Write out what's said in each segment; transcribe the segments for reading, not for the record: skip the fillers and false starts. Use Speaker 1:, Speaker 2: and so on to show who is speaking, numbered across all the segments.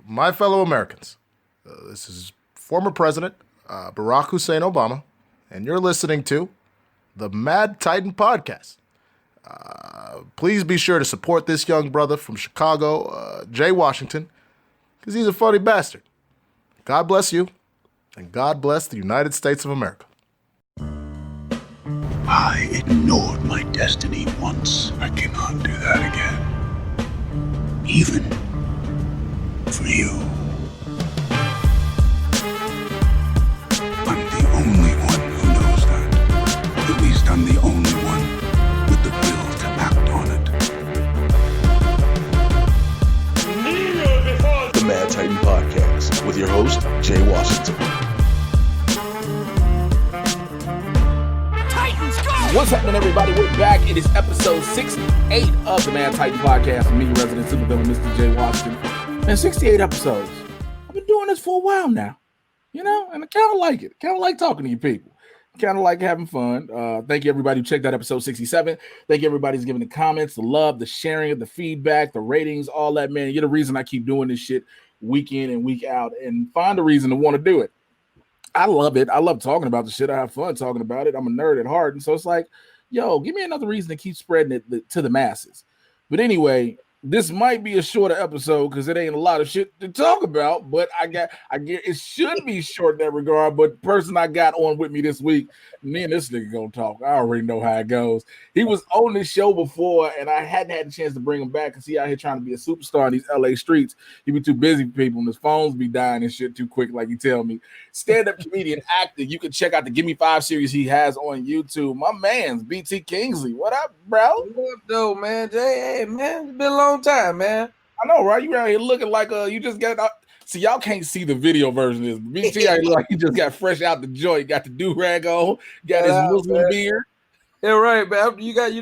Speaker 1: my fellow Americans. This is former President Barack Hussein Obama, and you're listening to the Mad Titan Podcast. Please be sure to support this young brother from Chicago, Jay Washington, because he's a funny bastard. God bless you, and God bless the United States of America.
Speaker 2: I ignored my destiny once. I cannot do that again. Even for you. I'm the only one who knows that. At least I'm the only one with the will to act on it.
Speaker 3: The Mad Titan Podcast with your host, Jay Washington.
Speaker 4: What's happening, everybody? We're back. It is episode 68 of the Mad Titan Podcast. Me, your resident supervillain, Mr. Jay Washington. Man, 68 episodes. I've been doing this for a while now, you know, and I kind of like it. Kind of like talking to you people. Kind of like having fun. Thank you, everybody who checked out episode 67. Thank you, everybody who's giving the comments, the love, the sharing, the feedback, the ratings, all that, man. You're the reason I keep doing this shit week in and week out and find a reason to want to do it. I love it. I love talking about the shit. I have fun talking about it. I'm a nerd at heart. And so it's like, yo, give me another reason to keep spreading it to the masses. But anyway, this might be a shorter episode because it ain't a lot of shit to talk about, but I get it should be short in that regard. But the person I got on with me this week, me and this nigga gonna talk. I already know how it goes. He was on this show before, and I hadn't had a chance to bring him back because he out here trying to be a superstar in these LA streets. He be too busy for people, and his phones be dying and shit too quick, like he tell me. Stand-up comedian, actor. You can check out the Give Me 5 series he has on YouTube. My man's BT Kingsley. What up, bro?
Speaker 5: What up, though, man? Jay, hey, man, it's been a long time, man.
Speaker 4: I know, right? You out here looking like you just got out. See, y'all can't see the video version of this. BT out here look like he just got fresh out the joint, got the do-rag on, got his Muslim beard.
Speaker 5: Yeah, right, man. You got,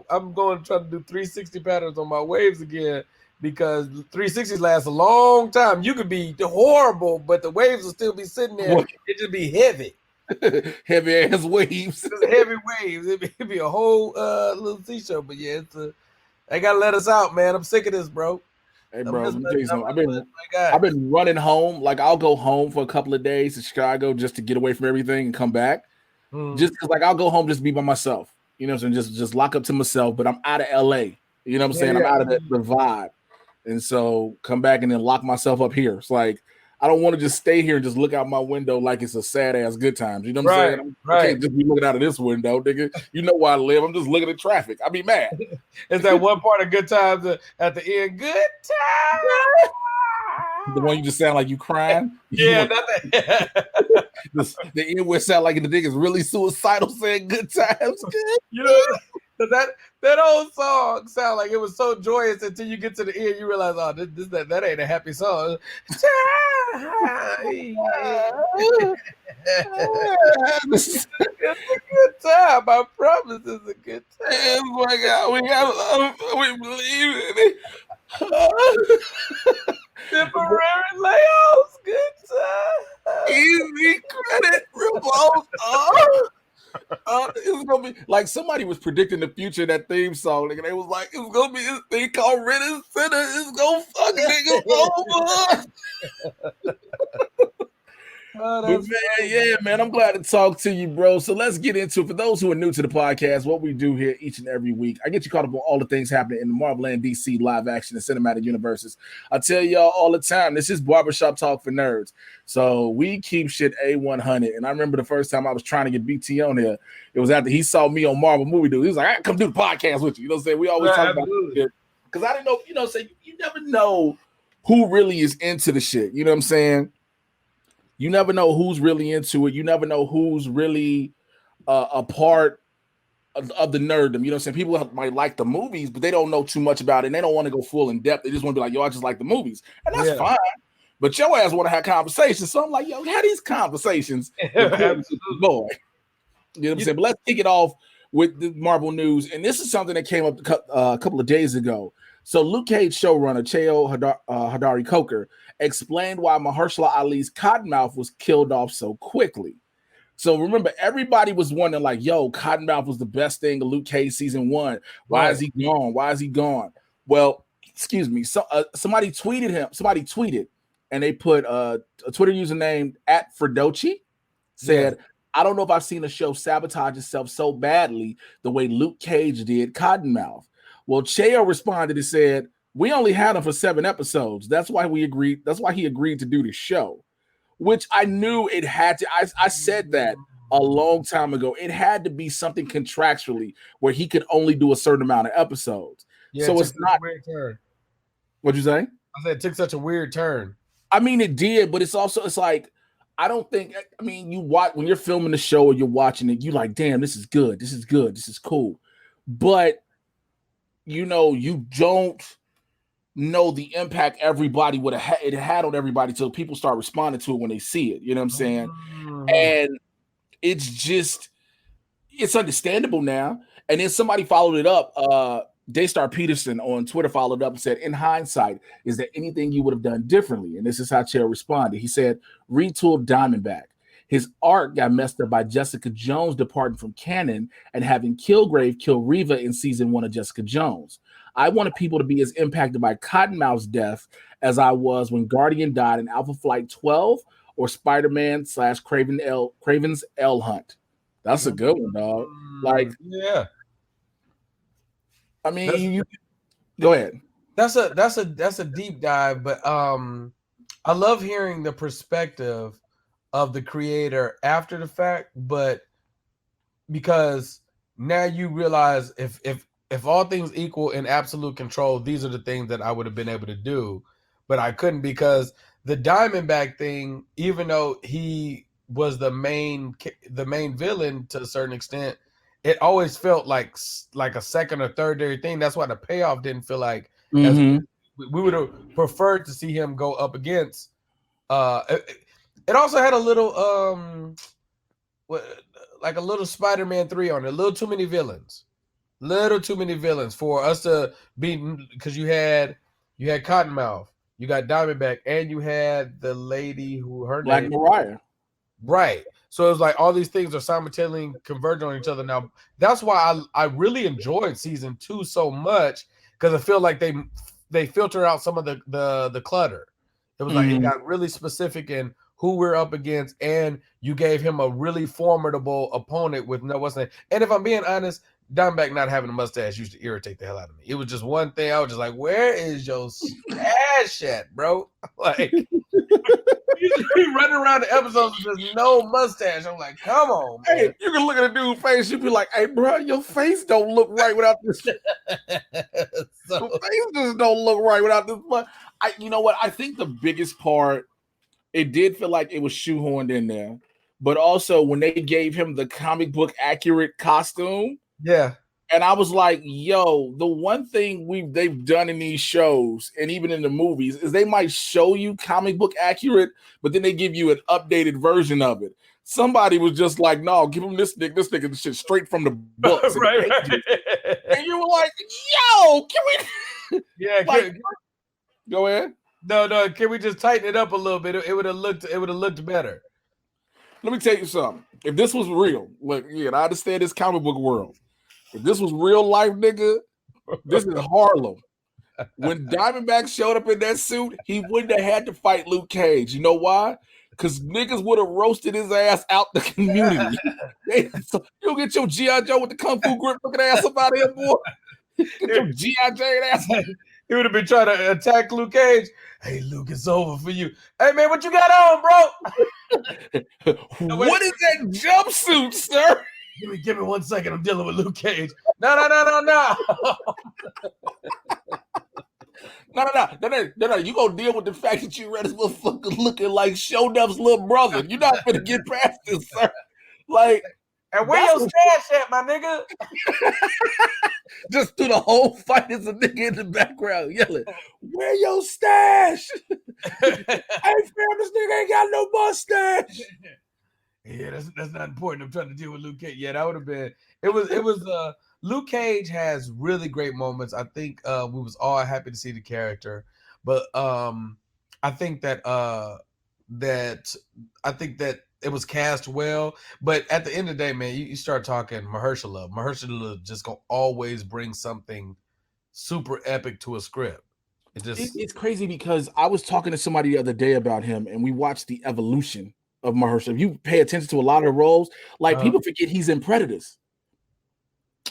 Speaker 5: I'm going to try to do 360 patterns on my waves again because 360s last a long time. You could be horrible, but the waves will still be sitting there.
Speaker 4: What?
Speaker 5: It just be heavy.
Speaker 4: Heavy ass waves.
Speaker 5: Just heavy waves. It'd be a whole little t-shirt, but yeah, they gotta let us out, man. I'm sick of this, bro.
Speaker 4: Hey, bro, let me tell you something. I've been running home. Like, I'll go home for a couple of days to Chicago just to get away from everything and come back. Just because, like, I'll go home just be by myself. You know what I'm saying? Just lock up to myself. But I'm out of LA. You know what I'm saying? I'm out of the vibe. And so come back and then lock myself up here. It's like, I don't want to just stay here and just look out my window like it's a sad ass good times. You know what I'm saying? I can't just be looking out of this window, nigga. You know where I live. I'm just looking at traffic. I'd be mad.
Speaker 5: Is that one part of good times at the end? Good times.
Speaker 4: The one you just sound like you crying?
Speaker 5: Yeah, the
Speaker 4: end where it sound like the nigga's really suicidal saying good times.
Speaker 5: You know, that old song sound like it was so joyous until you get to the end, you realize, oh, that ain't a happy song. It's a good time. I promise it's a good time.
Speaker 4: Oh my God, we believe in it.
Speaker 5: Temporary layoffs, good time.
Speaker 4: Easy credit revolves. It's gonna be like somebody was predicting the future of that theme song, nigga. They was like, it's gonna be this thing called Red and Center. It's gonna fuck niggas over. But man, I'm glad to talk to you, bro. So let's get into it. For those who are new to the podcast, what we do here each and every week, I get you caught up on all the things happening in the Marvel and DC live action and cinematic universes. I tell y'all all the time, this is barbershop talk for nerds. So we keep shit A100. And I remember the first time I was trying to get BT on here, it was after he saw me on Marvel Movie Dude. He was like, I can come do the podcast with you. You know what I'm saying? We always talk about it. Because I didn't know, you never know who really is into the shit. You know what I'm saying? You never know who's really into it. You never know who's really a part of the nerddom. You know what I'm saying? People might like the movies, but they don't know too much about it. And they don't want to go full in depth. They just want to be like, yo, I just like the movies. And that's fine. But your ass want to have conversations. So I'm like, yo, have these conversations. Boy. You know what I'm saying? But let's kick it off with the Marvel news. And this is something that came up a couple of days ago. So Luke Cage showrunner Cheo Hodari Coker explained why Mahershala Ali's Cottonmouth was killed off so quickly. So remember, everybody was wondering like, yo, Cottonmouth was the best thing of Luke Cage season 1. Why is he gone? Why is he gone? Well, excuse me, somebody tweeted him. Somebody tweeted, and they put a Twitter username at Fredochi said, I don't know if I've seen a show sabotage itself so badly the way Luke Cage did Cottonmouth. Well, Cheo responded and said, we only had him for 7 episodes. That's why we agreed. That's why he agreed to do the show, which I knew it had to. I said that a long time ago. It had to be something contractually where he could only do a certain amount of episodes.
Speaker 5: Yeah,
Speaker 4: so
Speaker 5: it
Speaker 4: it's
Speaker 5: took
Speaker 4: not.
Speaker 5: a weird turn.
Speaker 4: What'd you say?
Speaker 5: I said it took such a weird turn.
Speaker 4: I mean, it did, but it's like, I don't think, I mean, you watch when you're filming the show or you're watching it, you like, damn, this is good. This is good. This is cool. But, you know, you don't know the impact everybody would have it had on everybody till people start responding to it when they see it. You know what I'm saying? And it's understandable now. And then somebody followed it up. Daystar Peterson on Twitter followed up and said, in hindsight, is there anything you would have done differently? And this is how Chael responded. He said, retooled Diamondback. His arc got messed up by Jessica Jones departing from canon and having Kilgrave kill Reva in season 1 of Jessica Jones. I wanted people to be as impacted by Cottonmouth's death as I was when Guardian died in Alpha Flight 12 or Spider-Man / Craven's L Hunt. That's a good one, dog. Like,
Speaker 5: yeah.
Speaker 4: I mean, go ahead.
Speaker 5: That's a deep dive, but I love hearing the perspective of the creator after the fact, but because now you realize if all things equal in absolute control, these are the things that I would have been able to do, but I couldn't because the Diamondback thing, even though he was the main villain to a certain extent, it always felt like a second or third thing. That's why the payoff didn't feel like as we would have preferred to see him go up against. It also had a little like a little Spider-Man 3 on it. A little too many villains for us to be, because you had Cottonmouth, you got Diamondback, and you had the lady who her
Speaker 4: Black
Speaker 5: name
Speaker 4: Mariah.
Speaker 5: Right. So it was like all these things are simultaneously converging on each other. Now, that's why I really enjoyed season 2 so much, because I feel like they filter out some of the clutter. It was like it got really specific in who we're up against, and you gave him a really formidable opponent with no what's name. And if I'm being honest, Diamondback not having a mustache used to irritate the hell out of me. It was just one thing. I was just like, where is your stash at, bro? Like, you should be running around the episodes with just no mustache. I'm like, come on, man.
Speaker 4: Hey, you can look at a dude's face, you'd be like, hey, bro, your face don't look right without this. Your face just don't look right without this. But you know what? I think the biggest part, it did feel like it was shoehorned in there. But also when they gave him the comic book accurate costume,
Speaker 5: yeah.
Speaker 4: And I was like, yo, the one thing they've done in these shows and even in the movies is they might show you comic book accurate, but then they give you an updated version of it. Somebody was just like, no, give him this nigga shit straight from the books.
Speaker 5: right.
Speaker 4: And you were like, yo, can we?
Speaker 5: Yeah,
Speaker 4: like, go ahead.
Speaker 5: No, can we just tighten it up a little bit? It would have looked better.
Speaker 4: Let me tell you something. If this was real, look, yeah, I understand this comic book world. If this was real life, nigga, this is Harlem. When Diamondback showed up in that suit, he wouldn't have had to fight Luke Cage. You know why? Because niggas would have roasted his ass out the community. You'll get your G.I. Joe with the Kung Fu grip looking ass up out of here, boy. Get your G.I. Joe ass.
Speaker 5: He would have been trying to attack Luke Cage. Hey, Luke, it's over for you. Hey, man, what you got on, bro?
Speaker 4: What is that jumpsuit, sir?
Speaker 5: Give me 1 second. I'm dealing with Luke Cage. No.
Speaker 4: No. You gonna deal with the fact that you read this motherfucker looking like Shownuff's little brother. You're not gonna get past this, sir. Like,
Speaker 5: and where your stash at, my nigga?
Speaker 4: Just through the whole fight is a nigga in the background yelling, where your stash? Hey, fam, this nigga ain't got no mustache.
Speaker 5: Yeah, that's not important. I'm trying to deal with Luke Cage. Yeah, that would have been. It was. Luke Cage has really great moments. I think we was all happy to see the character, but I think that it was cast well. But at the end of the day, man, you start talking Mahershala. Mahershala just gonna always bring something super epic to a script. It just
Speaker 4: It's crazy because I was talking to somebody the other day about him, and we watched the evolution of Mahershala. If you pay attention to a lot of the roles, like people forget he's in Predators.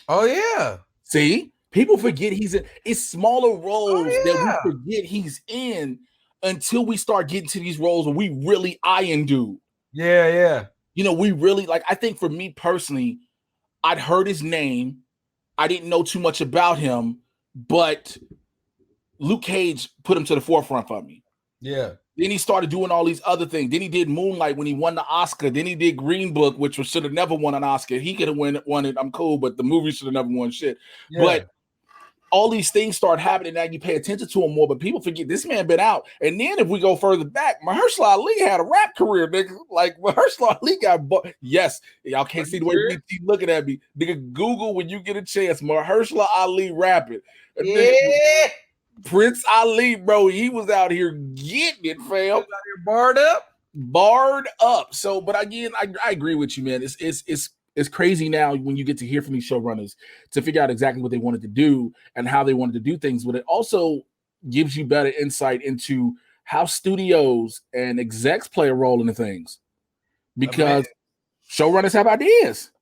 Speaker 5: oh yeah.
Speaker 4: See, people forget he's in. It's smaller roles that we
Speaker 5: yeah.
Speaker 4: forget he's in until we start getting to these roles where we really eyeing dude.
Speaker 5: Yeah.
Speaker 4: You know, we really like. I think for me personally, I'd heard his name. I didn't know too much about him, but Luke Cage put him to the forefront for me.
Speaker 5: Yeah.
Speaker 4: Then he started doing all these other things. Then he did Moonlight when he won the Oscar. Then he did Green Book, which should have never won an Oscar. He could have won it. I'm cool, but the movie should have never won shit.
Speaker 5: Yeah.
Speaker 4: But all these things start happening now. You pay attention to him more, but people forget this man been out. And then if we go further back, Mahershala Ali had a rap career, nigga. Like Mahershala Ali got yes, y'all can't see the way BT looking at me. Nigga, Google when you get a chance. Mahershala Ali rapping.
Speaker 5: Yeah.
Speaker 4: Prince Ali, bro, he was out here getting it, fam. Barred up. So, but again, I agree with you, man. It's crazy now when you get to hear from these showrunners to figure out exactly what they wanted to do and how they wanted to do things. But it also gives you better insight into how studios and execs play a role in the things, because showrunners have ideas.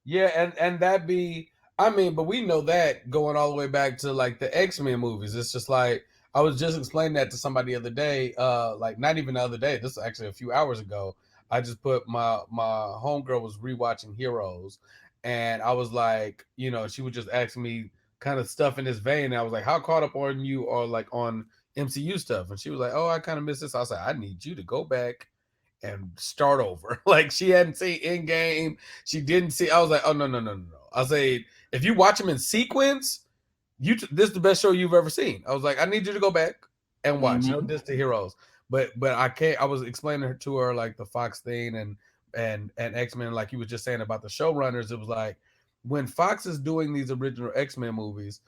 Speaker 5: Yeah, and that be. I mean, but we know that going all the way back to like the X-Men movies. It's just like I was just explaining that to somebody the other day. Like not even the other day. This is actually a few hours ago. I just put my homegirl was rewatching Heroes, and I was like, you know, she was just asking me kind of stuff in this vein. And I was like, how caught up on you or like on MCU stuff? And she was like, oh, I kind of missed this. I was like, I need you to go back and start over. Like she hadn't seen Endgame. She didn't see. I was like, oh no. I say, if you watch them in sequence, this is the best show you've ever seen. I was like, I need you to go back and watch. No diss to Heroes, but I can't. I was explaining to her like the Fox thing and X-Men, like you was just saying about the showrunners. It was like when Fox is doing these original X-Men movies,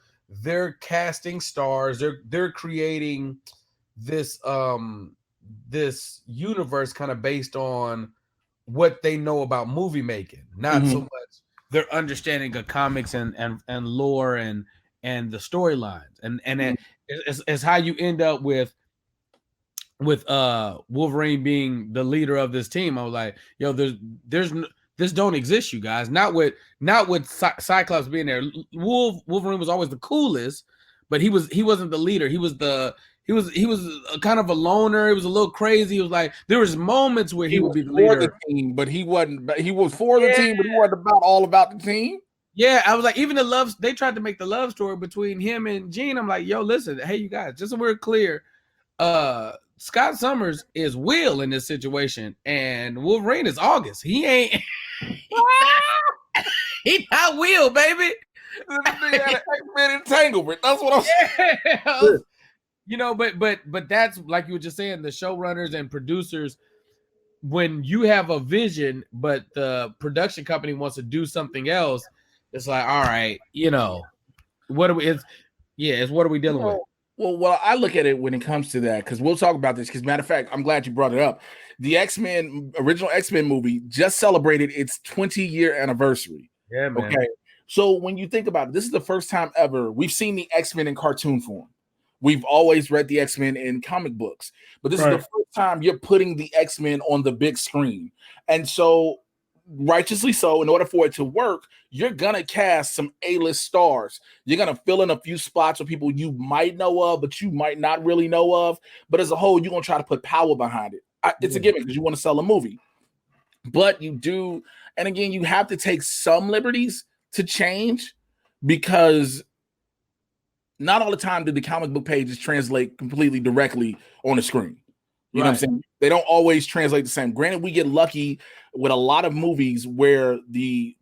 Speaker 5: they're casting stars. They're creating this this universe kind of based on what they know about movie making, not so much their understanding of comics and lore and the storylines, and it's how you end up with Wolverine being the leader of this team. I was like, yo, this don't exist, you guys. Not with Cyclops being there. Wolverine was always the coolest, but he wasn't the leader. He was a kind of a loner. He was a little crazy. He was like, there was moments where he would be the leader.
Speaker 4: The team, but he wasn't. He was for the team, but he wasn't all about the team.
Speaker 5: Yeah, I was like, even they tried to make the love story between him and Jean. I'm like, yo, listen, hey, you guys, just so we're clear, Scott Summers is Will in this situation, and Wolverine is August. He ain't. He not Will, baby.
Speaker 4: X-Men entanglement. That's what I'm saying.
Speaker 5: You know, but that's like you were just saying, the showrunners and producers, when you have a vision, but the production company wants to do something else, it's like, all right, you know, what are we? It's what are we dealing with?
Speaker 4: Well, I look at it when it comes to that, because we'll talk about this. Because matter of fact, I'm glad you brought it up. The original X-Men movie just celebrated its 20-year anniversary.
Speaker 5: Yeah, man.
Speaker 4: Okay, so when you think about it, this is the first time ever we've seen the X-Men in cartoon form. We've always read the X-Men in comic books, but this is the first time you're putting the X-Men on the big screen. And so, righteously so, in order for it to work, you're going to cast some A-list stars. You're going to fill in a few spots with people you might know of, but you might not really know of. But as a whole, you're going to try to put power behind it. It's a gimmick because you want to sell a movie. But you do, and again, you have to take some liberties to change, because not all the time do the comic book pages translate completely directly on the screen. You know what I'm saying? They don't always translate the same. Granted, we get lucky with a lot of movies where the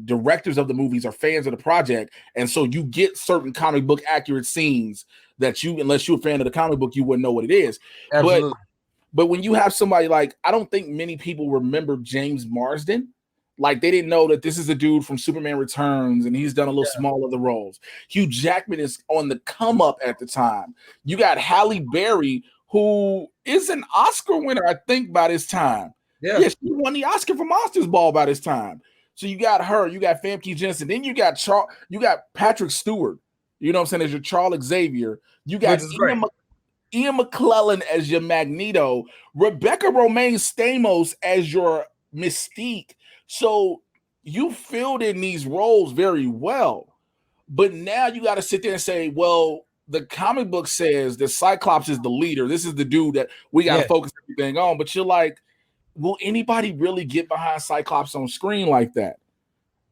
Speaker 4: directors of the movies are fans of the project, and so you get certain comic book accurate scenes that unless you're a fan of the comic book, you wouldn't know what it is.
Speaker 5: Absolutely.
Speaker 4: But when you have somebody like, I don't think many people remember James Marsden. Like, they didn't know that this is a dude from Superman Returns, and he's done a little small of the roles. Hugh Jackman is on the come up at the time. You got Halle Berry, who is an Oscar winner, I think, by this time. Yeah, she won the Oscar for Monsters Ball by this time. So you got her, you got Famke Jensen, then you got Patrick Stewart. You know what I'm saying? As your Charles Xavier, you got
Speaker 5: Which is great.
Speaker 4: Ian McClellan as your Magneto, Rebecca Romaine Stamos as your Mystique. So you filled in these roles very well. But now you got to sit there and say, well, the comic book says that Cyclops is the leader. This is the dude that we got to focus everything on. But you're like, will anybody really get behind Cyclops on screen like that?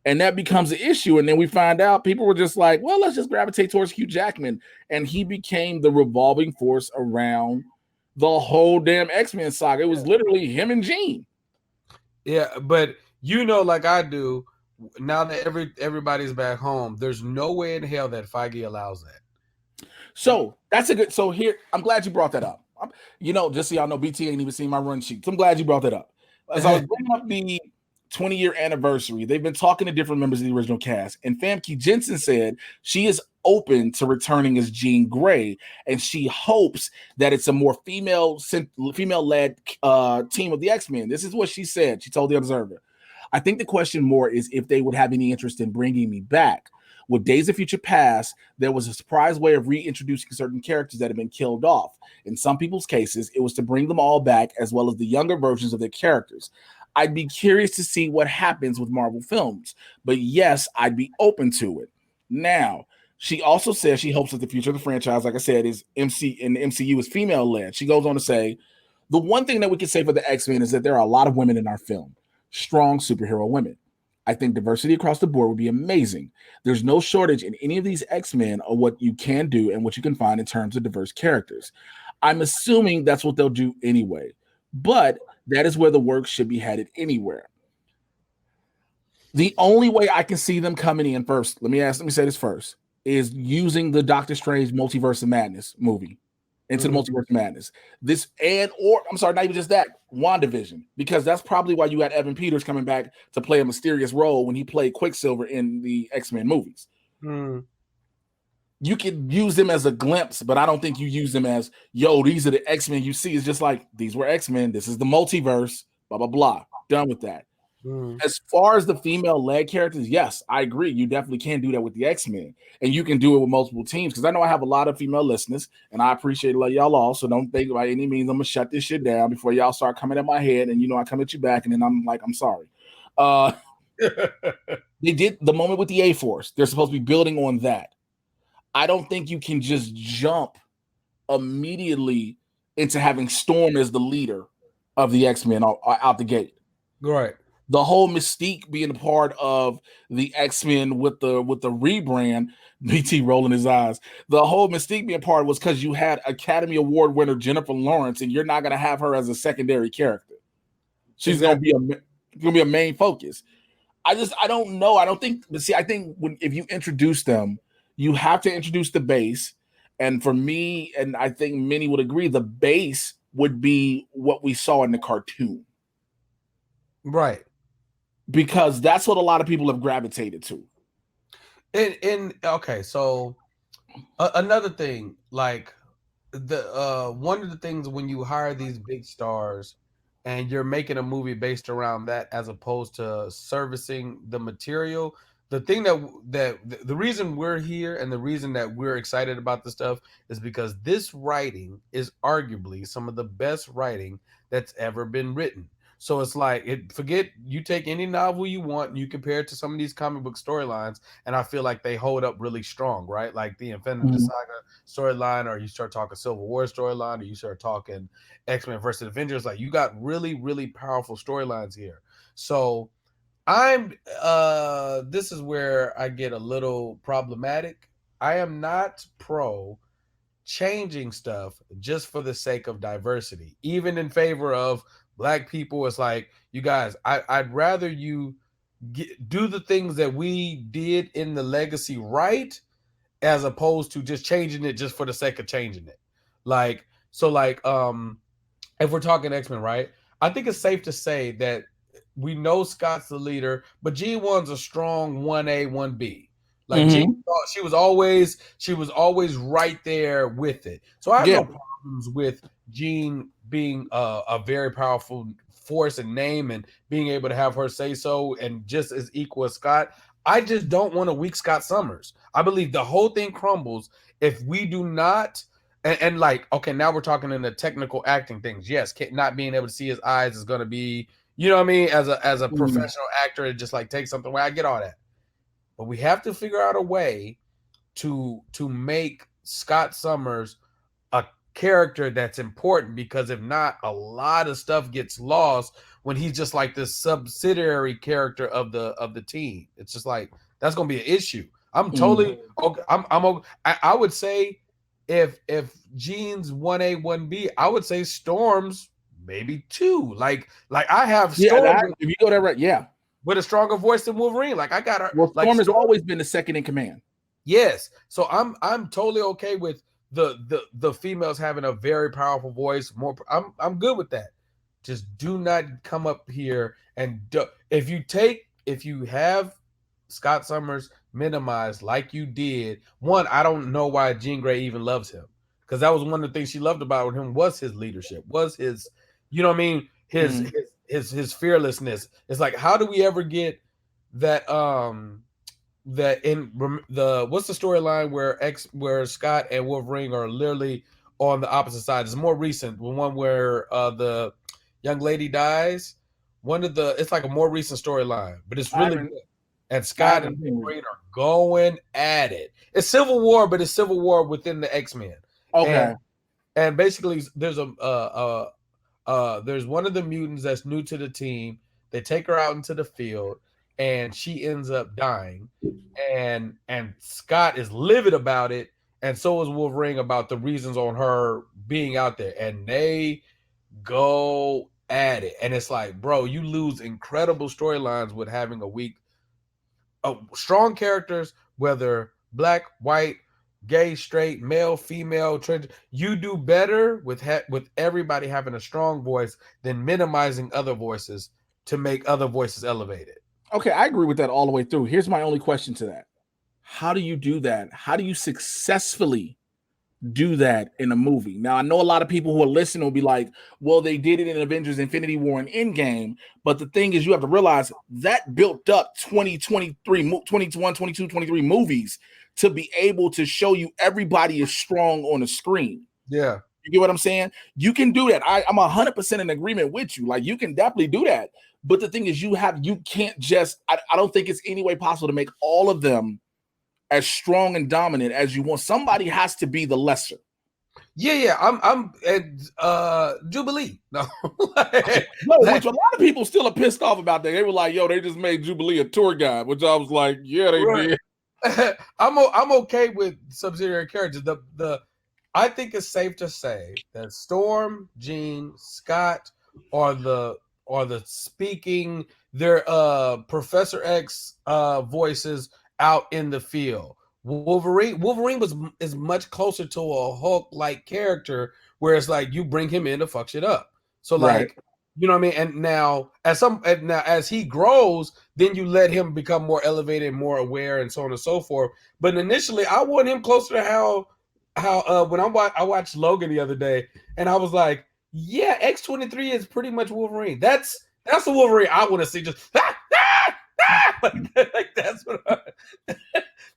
Speaker 4: And that becomes an issue. And then we find out people were just like, well, let's just gravitate towards Hugh Jackman. And he became the revolving force around the whole damn X-Men saga. It was literally him and Jean.
Speaker 5: Yeah, but you know, like I do, now that everybody's back home, there's no way in hell that Feige allows that.
Speaker 4: So that's a good. So here, I'm glad you brought that up. You know, just so y'all know, BT ain't even seen my run sheets. I'm glad you brought that up. As I was bringing up the 20-year anniversary, they've been talking to different members of the original cast, and Famke Jensen said she is open to returning as Jean Grey, and she hopes that it's a more female-led team of the X-Men. This is what she said. She told the Observer, "I think the question more is if they would have any interest in bringing me back. With Days of Future Past, there was a surprise way of reintroducing certain characters that had been killed off. In some people's cases, it was to bring them all back as well as the younger versions of their characters. I'd be curious to see what happens with Marvel films, but yes, I'd be open to it." Now, she also says she hopes that the future of the franchise, like I said, is the MCU is female-led. She goes on to say, "The one thing that we can say for the X-Men is that there are a lot of women in our film, strong superhero women. I think diversity across the board would be amazing. There's no shortage in any of these X-Men of what you can do and what you can find in terms of diverse characters. I'm assuming that's what they'll do anyway, but that is where the work should be headed anywhere. The only way I can see them coming in first, let me say this first, is using the Doctor Strange Multiverse of Madness movie into the Multiverse of Madness. Not even just that, WandaVision, because that's probably why you had Evan Peters coming back to play a mysterious role when he played Quicksilver in the X-Men movies. You could use them as a glimpse, but I don't think you use them as, yo, these are the X-Men you see. It's just like, these were X-Men. This is the multiverse, blah, blah, blah. Done with that. As far as the female-led characters, yes, I agree. You definitely can do that with the X-Men. And you can do it with multiple teams, because I know I have a lot of female listeners, and I appreciate y'all all. So don't think by any means I'm going to shut this shit down before y'all start coming at my head. And, I come at you back, and then I'm like, I'm sorry. They did the moment with the A-Force. They're supposed to be building on that. I don't think you can just jump immediately into having Storm as the leader of the X-Men out the gate.
Speaker 5: Right.
Speaker 4: The whole mystique being a part of the X-Men with the rebrand, BT rolling his eyes. The whole mystique being part was because you had Academy Award winner Jennifer Lawrence, and you're not going to have her as a secondary character. She's going to be a main focus. I don't know. I don't think. But see, I think if you introduce them, you have to introduce the base. And for me, and I think many would agree, the base would be what we saw in the cartoon.
Speaker 5: Right.
Speaker 4: Because that's what a lot of people have gravitated to.
Speaker 5: Okay, so another thing, like the one of the things when you hire these big stars and you're making a movie based around that as opposed to servicing the material, the thing that the reason we're here and the reason that we're excited about this stuff is because this writing is arguably some of the best writing that's ever been written. So it's like, forget, you take any novel you want and you compare it to some of these comic book storylines, and I feel like they hold up really strong, right? Like the Infinity Saga storyline, or you start talking Civil War storyline, or you start talking X-Men versus Avengers. Like, you got really, really powerful storylines here. So this is where I get a little problematic. I am not pro changing stuff just for the sake of diversity, even in favor of Black people. It's like, you guys, I'd rather you do the things that we did in the legacy right, as opposed to just changing it just for the sake of changing it. Like, so like, if we're talking X-Men, right? I think it's safe to say that we know Scott's the leader, but G1's a strong 1A, 1B. Like, she was always right there with it. So I have no problems with Jean being a very powerful force and name and being able to have her say so and just as equal as Scott. I just don't want a weak Scott Summers. I believe the whole thing crumbles if we do not. And like, okay, now we're talking in the technical acting things. Yes, not being able to see his eyes is going to be, you know what I mean, as a professional actor, it just like takes something away. I get all that, but we have to figure out a way to make Scott Summers a character that's important, because if not, a lot of stuff gets lost when he's just like this subsidiary character of the team. It's just like that's gonna be an issue. I'm totally okay. I would say if Gene's 1A, 1B, I would say Storm's maybe 2. Like I have Storm
Speaker 6: if you go that right,
Speaker 5: with a stronger voice than Wolverine. Like I got her.
Speaker 6: Well,
Speaker 5: like
Speaker 6: Storm has always been the second in command.
Speaker 5: Yes. So I'm totally okay with the females having a very powerful voice. I'm good with that. Just do not come up here and if you have Scott Summers minimized like you did. One, I don't know why Jean Grey even loves him, because that was one of the things she loved about him was his leadership, was his, you know what I mean, his fearlessness. It's like, how do we ever get that that in the what's the storyline where Scott and Wolverine are literally on the opposite side? It's more recent, the one where the young lady dies. It's like a more recent storyline, but it's really good. And Scott and Wolverine are going at it. It's Civil War, but it's Civil War within the X-Men.
Speaker 6: Okay.
Speaker 5: And basically there's there's one of the mutants that's new to the team. They take her out into the field and she ends up dying. And Scott is livid about it, and so is Wolverine about the reasons on her being out there. And they go at it. And it's like, bro, you lose incredible storylines with having a weak strong characters, whether black, white, gay, straight, male, female, trans. You do better with everybody having a strong voice than minimizing other voices to make other voices elevated.
Speaker 6: Okay, I agree with that all the way through. Here's my only question to that. How do you do that? How do you successfully do that in a movie? Now, I know a lot of people who are listening will be like, well, they did it in Avengers Infinity War and Endgame. But the thing is, you have to realize that built up 21, 22, 23 movies to be able to show you everybody is strong on the screen.
Speaker 5: Yeah.
Speaker 6: You get what I'm saying? You can do that. I'm 100% in agreement with you. Like, you can definitely do that. But the thing is, you can't just, I don't think it's any way possible to make all of them as strong and dominant as you want. Somebody has to be the lesser.
Speaker 5: Yeah. I'm Jubilee. No.
Speaker 6: Which a lot of people still are pissed off about that. They were like, yo, they just made Jubilee a tour guide, which I was like, yeah, they did.
Speaker 5: I'm okay with subsidiary characters. I think it's safe to say that Storm, Jean, Scott are the speaking their Professor X voices out in the field. Wolverine is much closer to a Hulk-like character, where it's like you bring him in to fuck shit up. So like, you know what I mean? And now as he grows, then you let him become more elevated and more aware and so on and so forth. But initially I want him closer to how when I watched Logan the other day, and I was like, yeah, X-23 is pretty much Wolverine. That's the Wolverine I want to see. Just like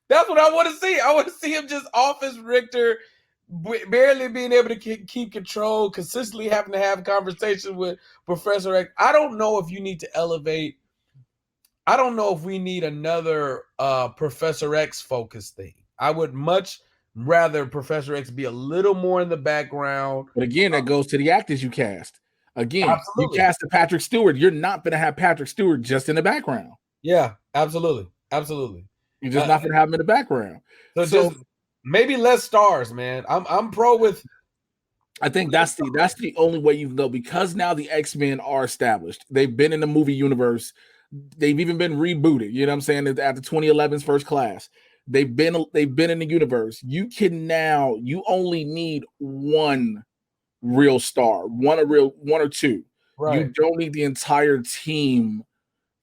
Speaker 5: that's what I want to see. I want to see him just off his Richter, barely being able to keep control, consistently having to have conversations with Professor X. I don't know if you need to elevate. I don't know if we need another Professor X focused thing. I would much rather Professor X be a little more in the background.
Speaker 6: But again, that goes to the actors you cast. Again,
Speaker 5: absolutely.
Speaker 6: You cast a Patrick Stewart. You're not going to have Patrick Stewart just in the background.
Speaker 5: Yeah, absolutely.
Speaker 6: You're just not going to have him in the background.
Speaker 5: So just maybe less stars, man. I'm pro with.
Speaker 6: I think that's the only way you can go, because now the X-Men are established. They've been in the movie universe. They've even been rebooted. You know what I'm saying? After 2011's First Class, they've been in the universe. You only need one real star, one or two. Right. You don't need the entire team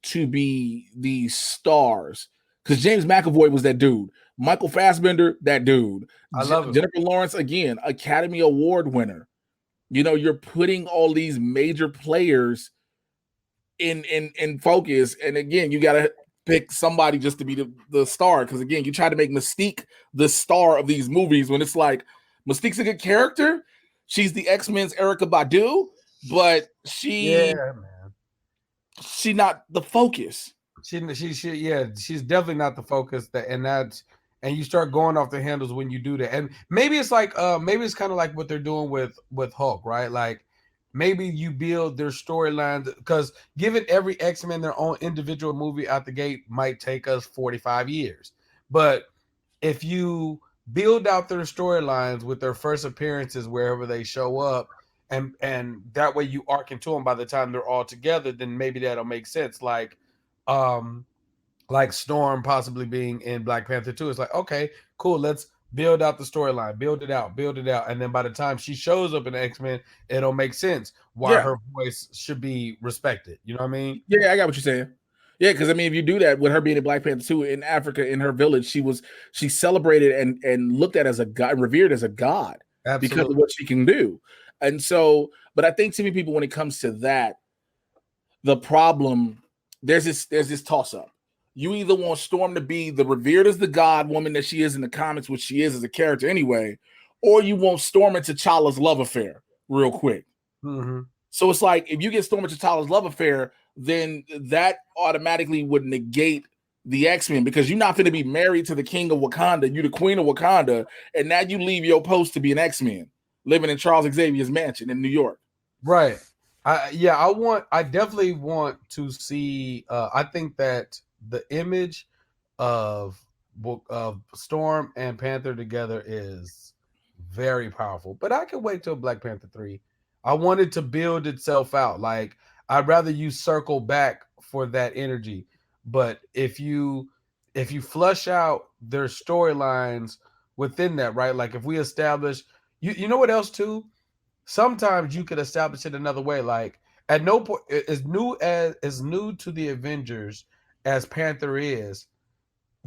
Speaker 6: to be these stars, because James McAvoy was that dude. Michael Fassbender, that dude.
Speaker 5: I love him.
Speaker 6: Jennifer Lawrence, again, Academy Award winner. You know, you're putting all these major players in focus, and again, you got to pick somebody just to be the star. Because again, you try to make Mystique the star of these movies when it's like Mystique's a good character. She's the X-Men's Erykah Badu, but she's not the focus.
Speaker 5: She's definitely not the focus. And you start going off the handles when you do that. And maybe it's like maybe it's kind of like what they're doing with Hulk, right? Like maybe you build their storylines, because giving every X-Men their own individual movie out the gate might take us 45 years. But if you build out their storylines with their first appearances wherever they show up, and that way you arc into them by the time they're all together, then maybe that'll make sense. Like Storm possibly being in Black Panther 2. It's like, okay, cool, let's build out the storyline, build it out. And then by the time she shows up in X-Men, it'll make sense why her voice should be respected. You know what I mean?
Speaker 6: Yeah, I got what you're saying. Yeah, because I mean, if you do that with her being in Black Panther 2 in Africa, in her village, she celebrated and looked at as a god, revered as a god. Absolutely. Because of what she can do. And so, but I think too many people, when it comes to that, the problem, there's this toss-up. You either want Storm to be the revered as the god woman that she is in the comics, which she is as a character anyway, or you want Storm and T'Challa's love affair real quick.
Speaker 5: Mm-hmm.
Speaker 6: So it's like, if you get Storm and T'Challa's love affair, then that automatically would negate the X-Men, because you're not going to be married to the king of Wakanda. You're the queen of Wakanda, and now you leave your post to be an X-Men living in Charles Xavier's mansion in New York.
Speaker 5: Right. I definitely want to see. I think that the image of Storm and Panther together is very powerful, but I can wait till Black Panther 3. I want it to build itself out. Like, I'd rather you circle back for that energy. But if you flush out their storylines within that, right? Like if we establish, you know what else too? Sometimes you could establish it another way. Like at no point, as new to the Avengers as Panther is,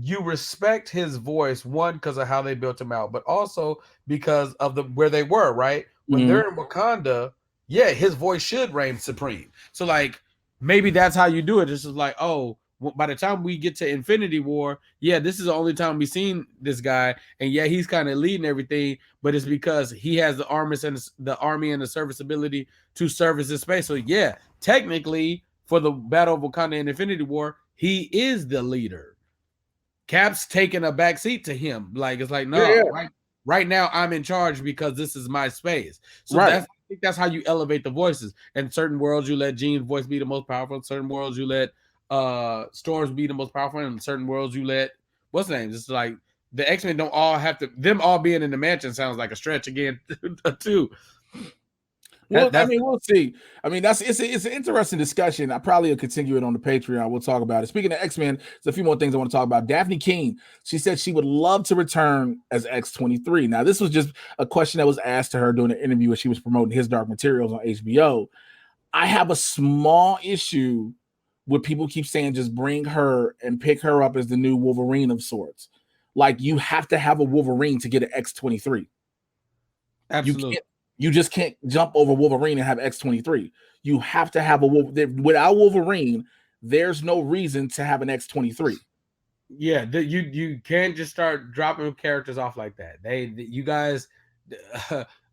Speaker 5: you respect his voice, one, because of how they built him out, but also because of where they were, right? When they're in Wakanda, yeah, his voice should reign supreme. So like maybe that's how you do it. It's just like, oh, by the time we get to Infinity War, yeah, this is the only time we've seen this guy, and yeah, he's kind of leading everything, but it's because he has the army and the serviceability to service his space. So yeah, technically for the Battle of Wakanda and Infinity War, he is the leader. Cap's taking a backseat to him. Like it's like, no, right now I'm in charge because this is my space. So I think that's how you elevate the voices. In certain worlds, you let Jean's voice be the most powerful. In certain worlds, you let Storms be the most powerful. In certain worlds, you let what's the name? It's like the X-Men don't all have to. Them all being in the mansion sounds like a stretch again, too.
Speaker 6: Well, I mean, we'll see. I mean, it's an interesting discussion. I probably will continue it on the Patreon. We'll talk about it. Speaking of X-Men, there's a few more things I want to talk about. Daphne King, she said she would love to return as X-23. Now, this was just a question that was asked to her during an interview when she was promoting His Dark Materials on HBO. I have a small issue with people keep saying just bring her and pick her up as the new Wolverine of sorts. Like, you have to have a Wolverine to get an X-23.
Speaker 5: Absolutely.
Speaker 6: You just can't jump over Wolverine and have X-23. You have to have without Wolverine, there's no reason to have an X-23.
Speaker 5: Yeah, you can't just start dropping characters off like that. You guys.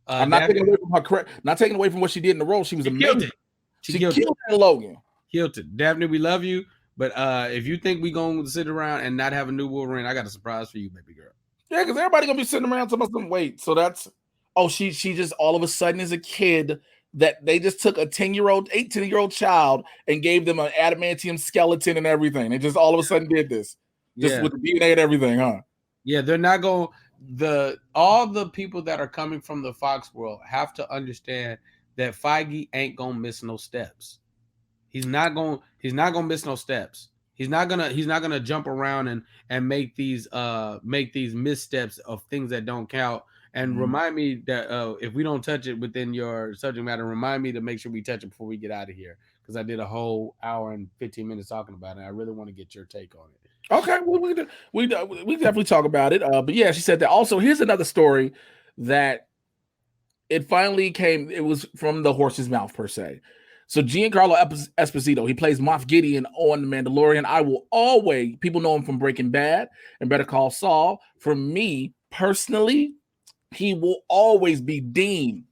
Speaker 6: I'm not taking away from her. Not taking away from what she did in the role. She was amazing. She killed it in Logan.
Speaker 5: Killed it. Daphne, we love you, but if you think we gonna sit around and not have a new Wolverine, I got a surprise for you, baby girl.
Speaker 6: Yeah, because everybody gonna be sitting around talking about some wait. So that's. Oh, she just all of a sudden is a kid that they just took a 10-year-old, 18-year-old child and gave them an adamantium skeleton and everything. They just all of a sudden did this. Just with the DNA and everything, huh?
Speaker 5: Yeah, they're not going all the people that are coming from the Fox world have to understand that Feige ain't gonna miss no steps. He's not gonna miss no steps. He's not gonna jump around and make these missteps of things that don't count. And remind me that if we don't touch it within your subject matter, remind me to make sure we touch it before we get out of here, because I did a whole hour and 15 minutes talking about it. I really want to get your take on it.
Speaker 6: Okay, well, we definitely talk about it. But yeah, she said that. Also, here's another story that it finally came. It was from the horse's mouth per se. So Giancarlo Esposito, he plays Moff Gideon on The Mandalorian. I will always, people know him from Breaking Bad and Better Call Saul. For me personally, he will always be Dean,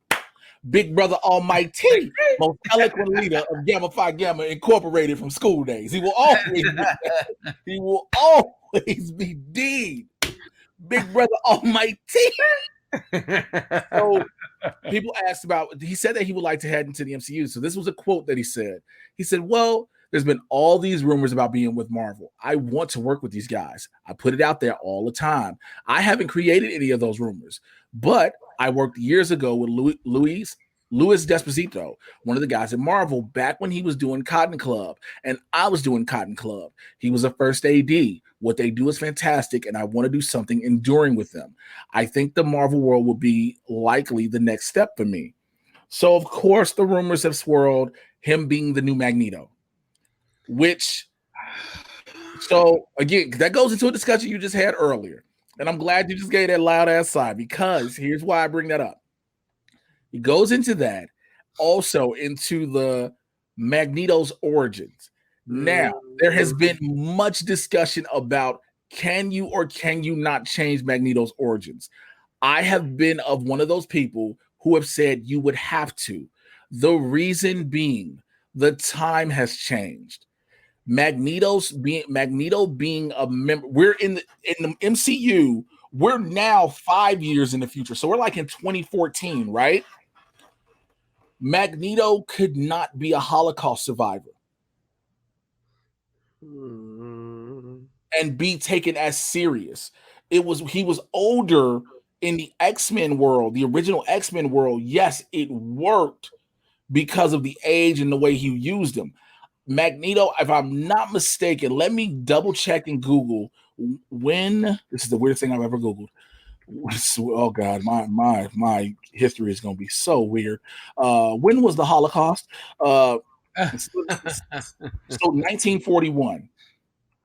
Speaker 6: Big Brother Almighty, most eloquent leader of Gamma Phi Gamma Incorporated from school days. He will always be Dean, Big Brother Almighty. So people asked about, he said that he would like to head into the MCU. So this was a quote that he said. He said, well, there's been all these rumors about being with Marvel. I want to work with these guys. I put it out there all the time. I haven't created any of those rumors, but I worked years ago with Louis Desposito, one of the guys at Marvel, back when he was doing Cotton Club and I was doing Cotton Club. He was a first AD. What they do is fantastic, and I want to do something enduring with them. I think the Marvel world will be likely the next step for me. So, of course, the rumors have swirled him being the new Magneto, which, so again, that goes into a discussion you just had earlier. And I'm glad you just gave that loud ass side, because here's why I bring that up. It goes into that, also into the Magneto's origins. Now, there has been much discussion about can you or can you not change Magneto's origins. I have been of one of those people who have said you would have to. The reason being, the time has changed. Magneto being a member, we're in the MCU, we're now 5 years in the future. So we're like in 2014, right? Magneto could not be a Holocaust survivor and be taken as serious. He was older in the X-Men world, the original X-Men world. Yes, it worked because of the age and the way he used them. Magneto, if I'm not mistaken, let me double check and Google when. This is the weirdest thing I've ever Googled. Oh God, my history is going to be so weird. When was the Holocaust? So 1941.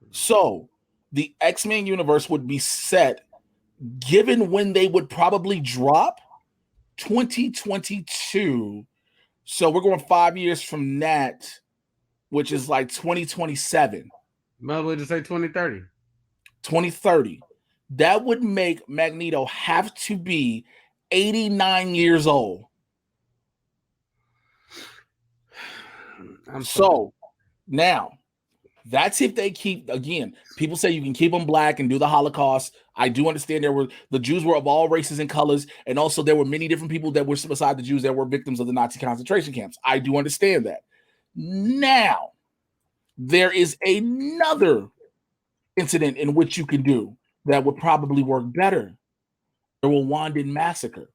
Speaker 6: So the X-Men universe would be set, given when they would probably drop, 2022. So we're going 5 years from that, which is like 2027.
Speaker 5: Might well just say 2030.
Speaker 6: 2030. That would make Magneto have to be 89 years old. So now, that's if they keep, again, people say you can keep them black and do the Holocaust. I do understand the Jews were of all races and colors, and also there were many different people that were beside the Jews that were victims of the Nazi concentration camps. I do understand that. Now, there is another incident in which you can do that would probably work better. The Rwandan massacre.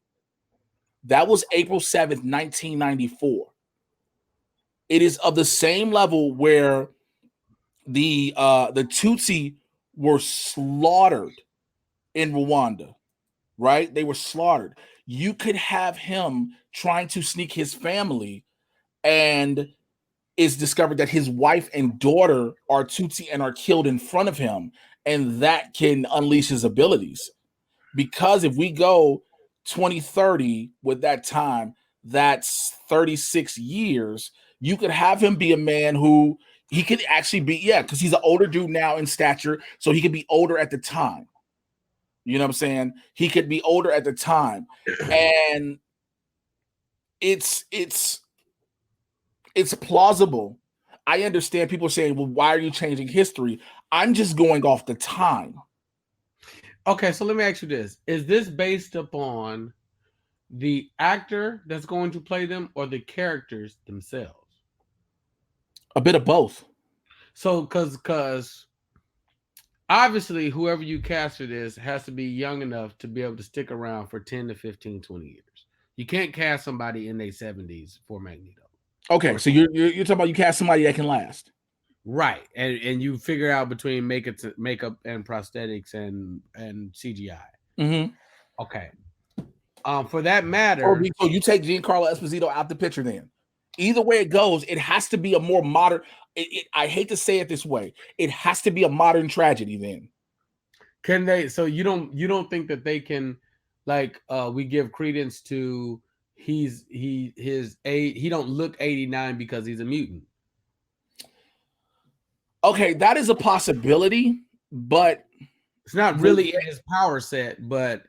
Speaker 6: That was April 7th, 1994. It is of the same level where the Tutsi were slaughtered in Rwanda, right? They were slaughtered. You could have him trying to sneak his family, and it's discovered that his wife and daughter are Tutsi and are killed in front of him, and that can unleash his abilities. Because if we go 2030 with that time, that's 36 years. You could have him be a man who he could actually be, because he's an older dude now in stature, so he could be older at the time. You know what I'm saying? He could be older at the time. And it's plausible. I understand people saying, well, why are you changing history? I'm just going off the time.
Speaker 5: Okay, so let me ask you this. Is this based upon the actor that's going to play them or the characters themselves?
Speaker 6: A bit of both.
Speaker 5: So, because obviously whoever you cast for this has to be young enough to be able to stick around for 10 to 15, 20 years. You can't cast somebody in their 70s for Magneto.
Speaker 6: Okay, so you're talking about you cast somebody that can last.
Speaker 5: Right. And you figure out between makeup and prosthetics and CGI.
Speaker 6: Mm-hmm.
Speaker 5: Okay. For that matter.
Speaker 6: So you take Giancarlo Esposito out the picture then. Either way it goes, it has to be a more modern. I hate to say it this way. It has to be a modern tragedy then.
Speaker 5: Can they? So you don't think that they can, like, we give credence to he don't look 89 because he's a mutant.
Speaker 6: Okay, that is a possibility, but
Speaker 5: It's not really in his power set, but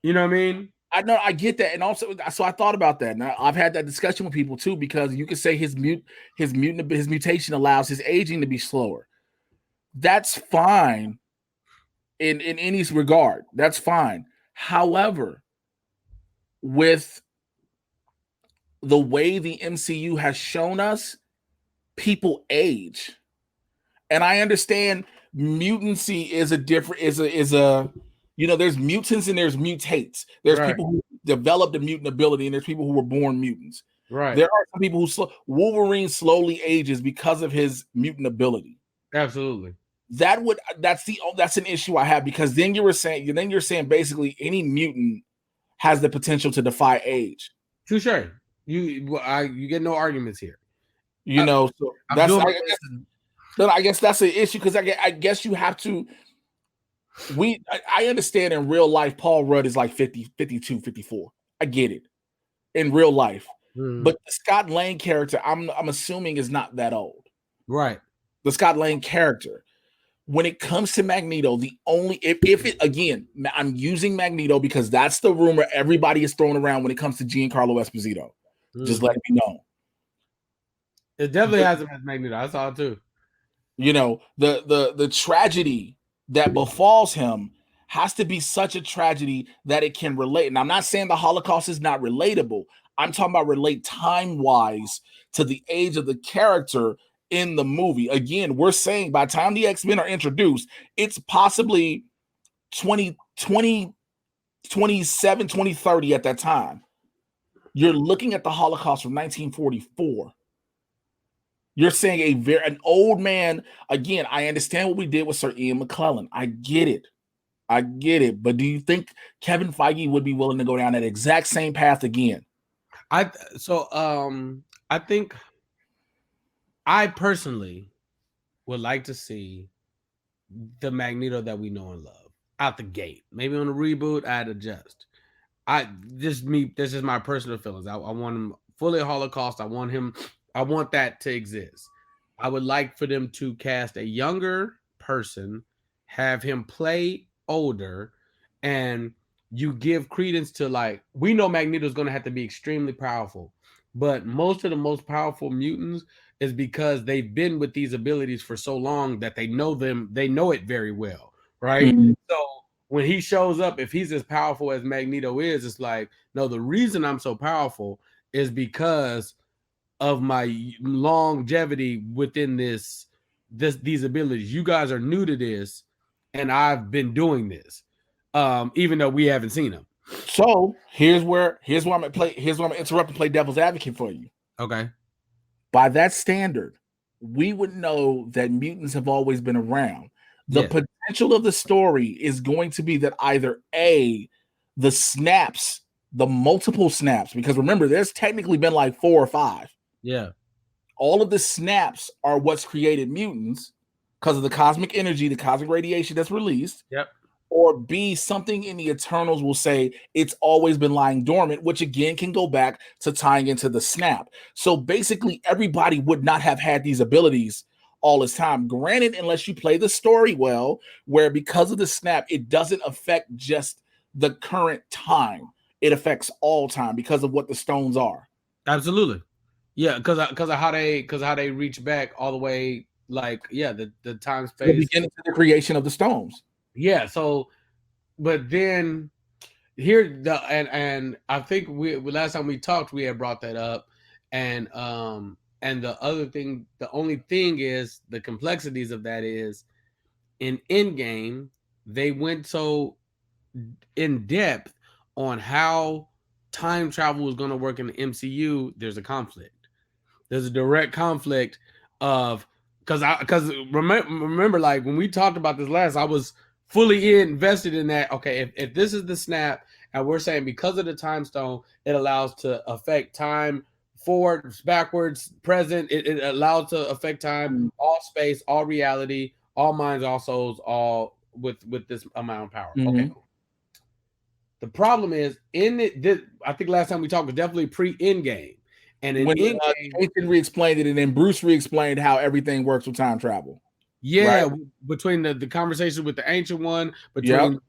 Speaker 5: you know what I mean?
Speaker 6: I know I get that, and also so I thought about that. Now I've had that discussion with people too, because you could say his mutation allows his aging to be slower. That's fine in any regard. That's fine. However, with the way the MCU has shown us, people age. And I understand mutancy is there's mutants and there's mutates. There's
Speaker 5: Right.
Speaker 6: people who developed a mutant ability and there's people who were born mutants.
Speaker 5: Right.
Speaker 6: There are some people who Wolverine slowly ages because of his mutant ability.
Speaker 5: Absolutely.
Speaker 6: That's an issue I have, because then you're saying basically any mutant has the potential to defy age.
Speaker 5: Touche. You get no arguments here.
Speaker 6: So I guess that's an issue, because I guess you have to. I understand in real life, Paul Rudd is like 50, 52, 54. I get it in real life. But the Scott Lang character, I'm assuming, is not that old.
Speaker 5: Right.
Speaker 6: The Scott Lang character. When it comes to Magneto, I'm using Magneto because that's the rumor everybody is throwing around when it comes to Giancarlo Esposito. Just let me know.
Speaker 5: It definitely has him as Magneto. I saw it too.
Speaker 6: The tragedy that befalls him has to be such a tragedy that it can relate. And I'm not saying the Holocaust is not relatable. I'm talking about relate time-wise to the age of the character in the movie. Again, we're saying by the time the X-Men are introduced, it's possibly 2027, 2030 at that time. You're looking at the Holocaust from 1944. You're saying an old man. Again, I understand what we did with Sir Ian McClellan. I get it. But do you think Kevin Feige would be willing to go down that exact same path again?
Speaker 5: I think I personally would like to see the Magneto that we know and love out the gate. Maybe on a reboot, I'd adjust. This is my personal feelings. I want him fully Holocaust. I want that to exist. I would like for them to cast a younger person, have him play older, and you give credence to, like, we know Magneto is going to have to be extremely powerful, but most of the most powerful mutants is because they've been with these abilities for so long that they know it very well, right? Mm-hmm. So when he shows up, if he's as powerful as Magneto is, it's like, no, the reason I'm so powerful is because of my longevity within these abilities. You guys are new to this, and I've been doing this, even though we haven't seen them.
Speaker 6: So here's where I'm gonna interrupt and play devil's advocate for you.
Speaker 5: Okay.
Speaker 6: By that standard, we would know that mutants have always been around. The potential of the story is going to be that either the multiple snaps, because remember, there's technically been like 4 or 5.
Speaker 5: Yeah.
Speaker 6: All of the snaps are what's created mutants because of the cosmic energy, the cosmic radiation that's released.
Speaker 5: Yep.
Speaker 6: Or B, something in the Eternals will say it's always been lying dormant, which again can go back to tying into the snap. So basically, everybody would not have had these abilities all this time. Granted, unless you play the story well, where because of the snap, it doesn't affect just the current time. It affects all time because of what the stones are.
Speaker 5: Absolutely. Yeah, because of how they reach back all the way, like, the time space.
Speaker 6: The beginning to the creation of the stones.
Speaker 5: Yeah, so, but then here and I think we last time we talked, we had brought that up, and the only thing is the complexities of that is in Endgame they went so in depth on how time travel was going to work in the MCU. There's a conflict. There's a direct conflict of because remember, like when we talked about this last, I was fully invested in that. Okay, if this is the snap, and we're saying because of the time stone, it allows to affect time forward, backwards, present. It allows to affect time, all space, all reality, all minds, all souls, all with this amount of power. Mm-hmm. Okay, cool. The problem is in it. I think last time we talked was definitely pre-Endgame, and in
Speaker 6: When
Speaker 5: Endgame,
Speaker 6: Nathan re-explained it, and then Bruce re-explained how everything works with time travel.
Speaker 5: yeah,
Speaker 6: Right?
Speaker 5: between the conversation with the Ancient One,
Speaker 6: Yep.
Speaker 5: between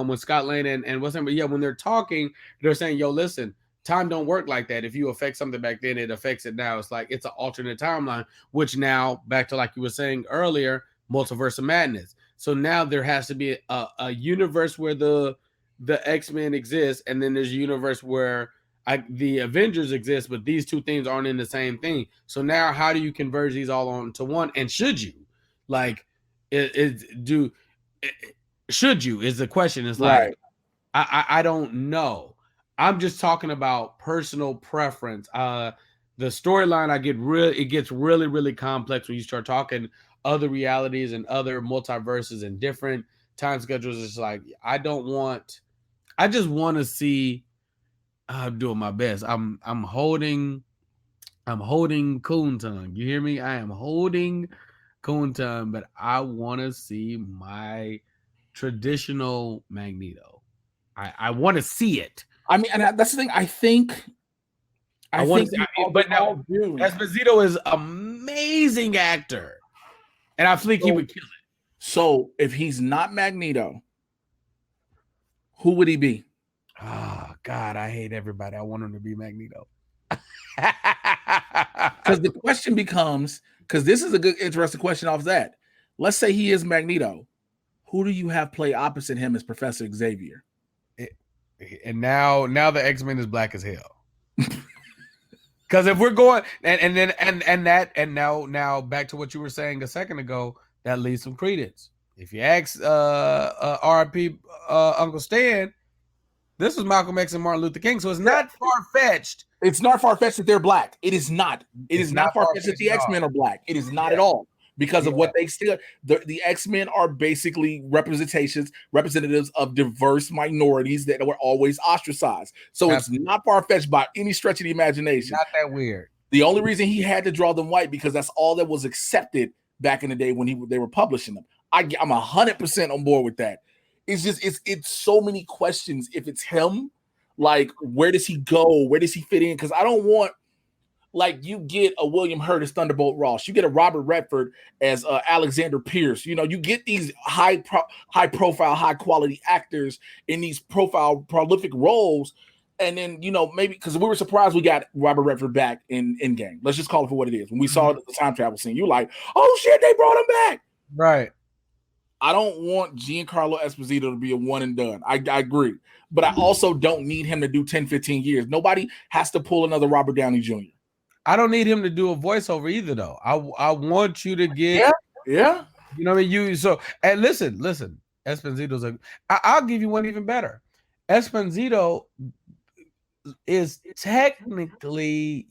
Speaker 5: when Scott Lang and what's name, but yeah, when they're talking, they're saying, "Yo, listen, time don't work like that. If you affect something back then, it affects it now. It's like it's an alternate timeline." Which now, back to like you were saying earlier, multiverse of madness. So now there has to be a universe where the X-Men exist, and then there's a universe where the Avengers exist, but these two things aren't in the same thing. So now, how do you converge these all onto one? And should you? Like, should you is the question. It's
Speaker 6: Right.
Speaker 5: like I don't know. I'm just talking about personal preference. The storyline it gets really, really complex when you start talking other realities and other multiverses and different time schedules. It's like I just want to see. I'm doing my best. I'm holding coon tongue. You hear me? I am holding coon tongue, but I want to see my traditional Magneto. I want to see it.
Speaker 6: I mean, and that's the thing. I think
Speaker 5: want to see, but now
Speaker 6: do.
Speaker 5: Esposito is amazing actor, and I think he would kill it.
Speaker 6: So if he's not Magneto, who would he be?
Speaker 5: Oh God, I hate everybody. I want him to be Magneto.
Speaker 6: Because the question becomes, because this is a good, interesting question off that. Let's say he is Magneto. Who do you have play opposite him as Professor Xavier?
Speaker 5: And now the X-Men is black as hell. Because if we're going and now back to what you were saying a second ago, that leads some credence. If you ask RIP Uncle Stan, this was Malcolm X and Martin Luther King, so it's not far-fetched.
Speaker 6: It's not far-fetched that they're black. It is not. It is not far-fetched that the X-Men are black. It is not at all. Because of what they still, the X-Men are basically representatives of diverse minorities that were always ostracized. So it's not far-fetched by any stretch of the imagination.
Speaker 5: Not that weird.
Speaker 6: The only reason he had to draw them white because that's all that was accepted back in the day when they were publishing them. I'm 100% on board with that. It's just it's so many questions. If it's him, like where does he go? Where does he fit in? Because I don't want. Like you get a William Hurt as Thunderbolt Ross, you get a Robert Redford as Alexander Pierce. You know, you get these high profile, high quality actors in these prolific roles, and then maybe because we were surprised we got Robert Redford back in Endgame. Let's just call it for what it is. When we saw the time travel scene, you're like, oh shit, they brought him back.
Speaker 5: Right.
Speaker 6: I don't want Giancarlo Esposito to be a one and done. I agree, but I also don't need him to do 10, 15 years. Nobody has to pull another Robert Downey Jr.
Speaker 5: I don't need him to do a voiceover either, though. I want you to get,
Speaker 6: yeah.
Speaker 5: You know what I mean? And listen, Esposito's I'll give you one even better. Esposito is technically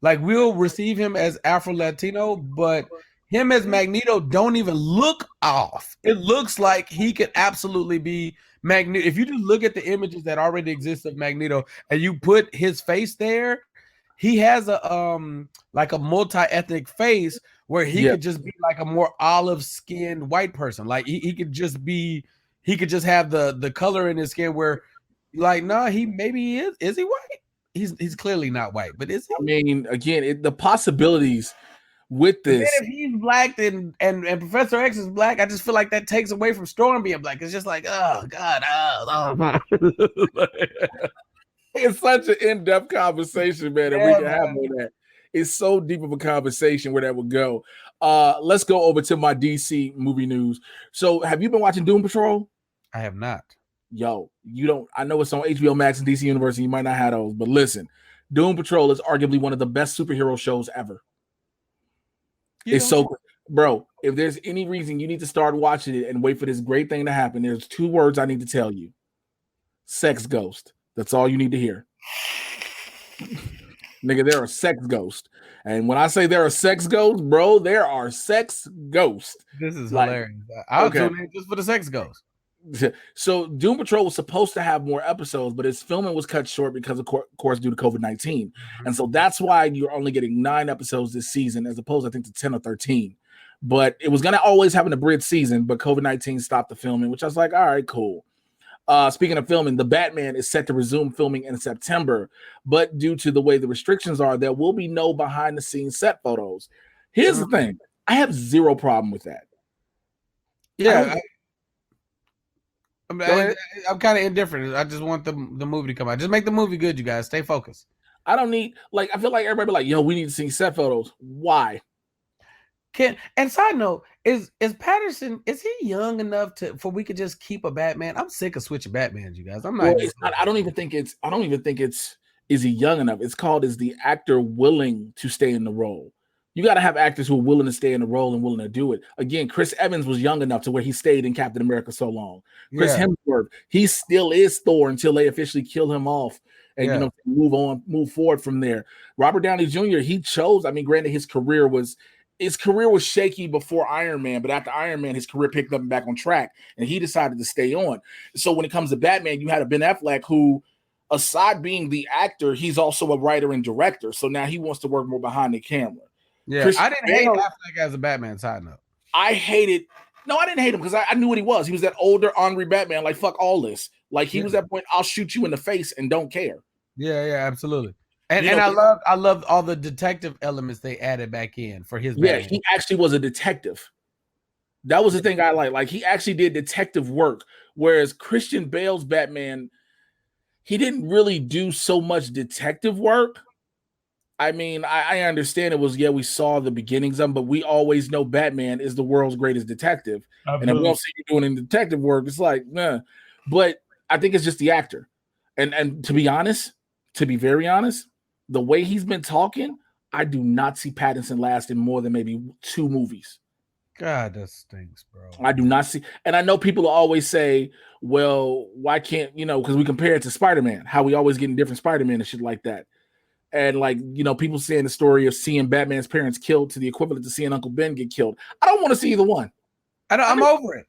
Speaker 5: like we'll receive him as Afro Latino, but him as Magneto don't even look off. It looks like he could absolutely be Magneto. If you just look at the images that already exist of Magneto and you put his face there. He has a like a multi-ethnic face where he could just be like a more olive-skinned white person. Like he could just have the color in his skin where like he maybe is he white? He's clearly not white, but is he?
Speaker 6: I mean, again, the possibilities with this.
Speaker 5: If he's black and Professor X is black, I just feel like that takes away from Storm being black. It's just like, oh God, oh.
Speaker 6: It's such an in-depth conversation, man, that we can have on that. It's so deep of a conversation where that would go. Let's go over to my DC movie news. So, have you been watching Doom Patrol?
Speaker 5: I have not.
Speaker 6: Yo, you don't. I know it's on HBO Max and DC Universe, and you might not have those, but listen, Doom Patrol is arguably one of the best superhero shows ever. So, bro, if there's any reason you need to start watching it and wait for this great thing to happen, there's 2 words I need to tell you: sex ghost. That's all you need to hear. Nigga, they're a sex ghost. And when I say they're a sex ghost, bro, there are sex ghosts.
Speaker 5: This is hilarious. I'll tune in just for the sex ghost.
Speaker 6: So Doom Patrol was supposed to have more episodes, but its filming was cut short because of course due to COVID-19. And so that's why you're only getting 9 episodes this season as opposed, I think, to 10 or 13. But it was going to always have an abridged season, but COVID-19 stopped the filming, which I was like, all right, cool. Speaking of filming, the Batman is set to resume filming in September, but due to the way the restrictions are, there will be no behind-the-scenes set photos. Here's the thing: I have zero problem with that.
Speaker 5: Yeah, I'm kind of indifferent. I just want the movie to come out. Just make the movie good, you guys. Stay focused.
Speaker 6: I don't need I feel like everybody be like, yo, we need to see set photos. Why?
Speaker 5: And side note, is Patterson, is he young enough for we could just keep a Batman? I'm sick of switching Batmans, you guys. I'm not.
Speaker 6: Well, it's not, I don't even think it's is he young enough? It's called is the actor willing to stay in the role. You got to have actors who are willing to stay in the role and willing to do it. Again, Chris Evans was young enough to where he stayed in Captain America so long. Chris Hemsworth, he still is Thor until they officially kill him off and move forward from there. Robert Downey Jr., he chose, I mean, granted his career was shaky before Iron Man, but after Iron Man, his career picked up and back on track, and he decided to stay on. So when it comes to Batman, you had a Ben Affleck who, aside being the actor, he's also a writer and director. So now he wants to work more behind the camera.
Speaker 5: Yeah, I didn't hate Affleck as a Batman, side note.
Speaker 6: I didn't hate him because I knew what he was. He was that older, ornery Batman, like, fuck all this. Like, he was that point, I'll shoot you in the face and don't care.
Speaker 5: Yeah, absolutely. And I love all the detective elements they added back in for his Batman.
Speaker 6: Yeah, he actually was a detective. That was the thing I like. Like, he actually did detective work, whereas Christian Bale's Batman, he didn't really do so much detective work. I mean, I understand it was, we saw the beginnings of them, but we always know Batman is the world's greatest detective. Absolutely. And if we don't see you doing detective work, it's like, nah. But I think it's just the actor. And to be very honest, the way he's been talking, I do not see Pattinson lasting more than maybe 2 movies.
Speaker 5: God, that stinks, bro.
Speaker 6: I do not see. And I know people always say, well, why can't, because we compare it to Spider-Man, how we always getting different Spider-Man and shit like that. And people saying the story of seeing Batman's parents killed to the equivalent to seeing Uncle Ben get killed. I don't want to see either one.
Speaker 5: I'm over it.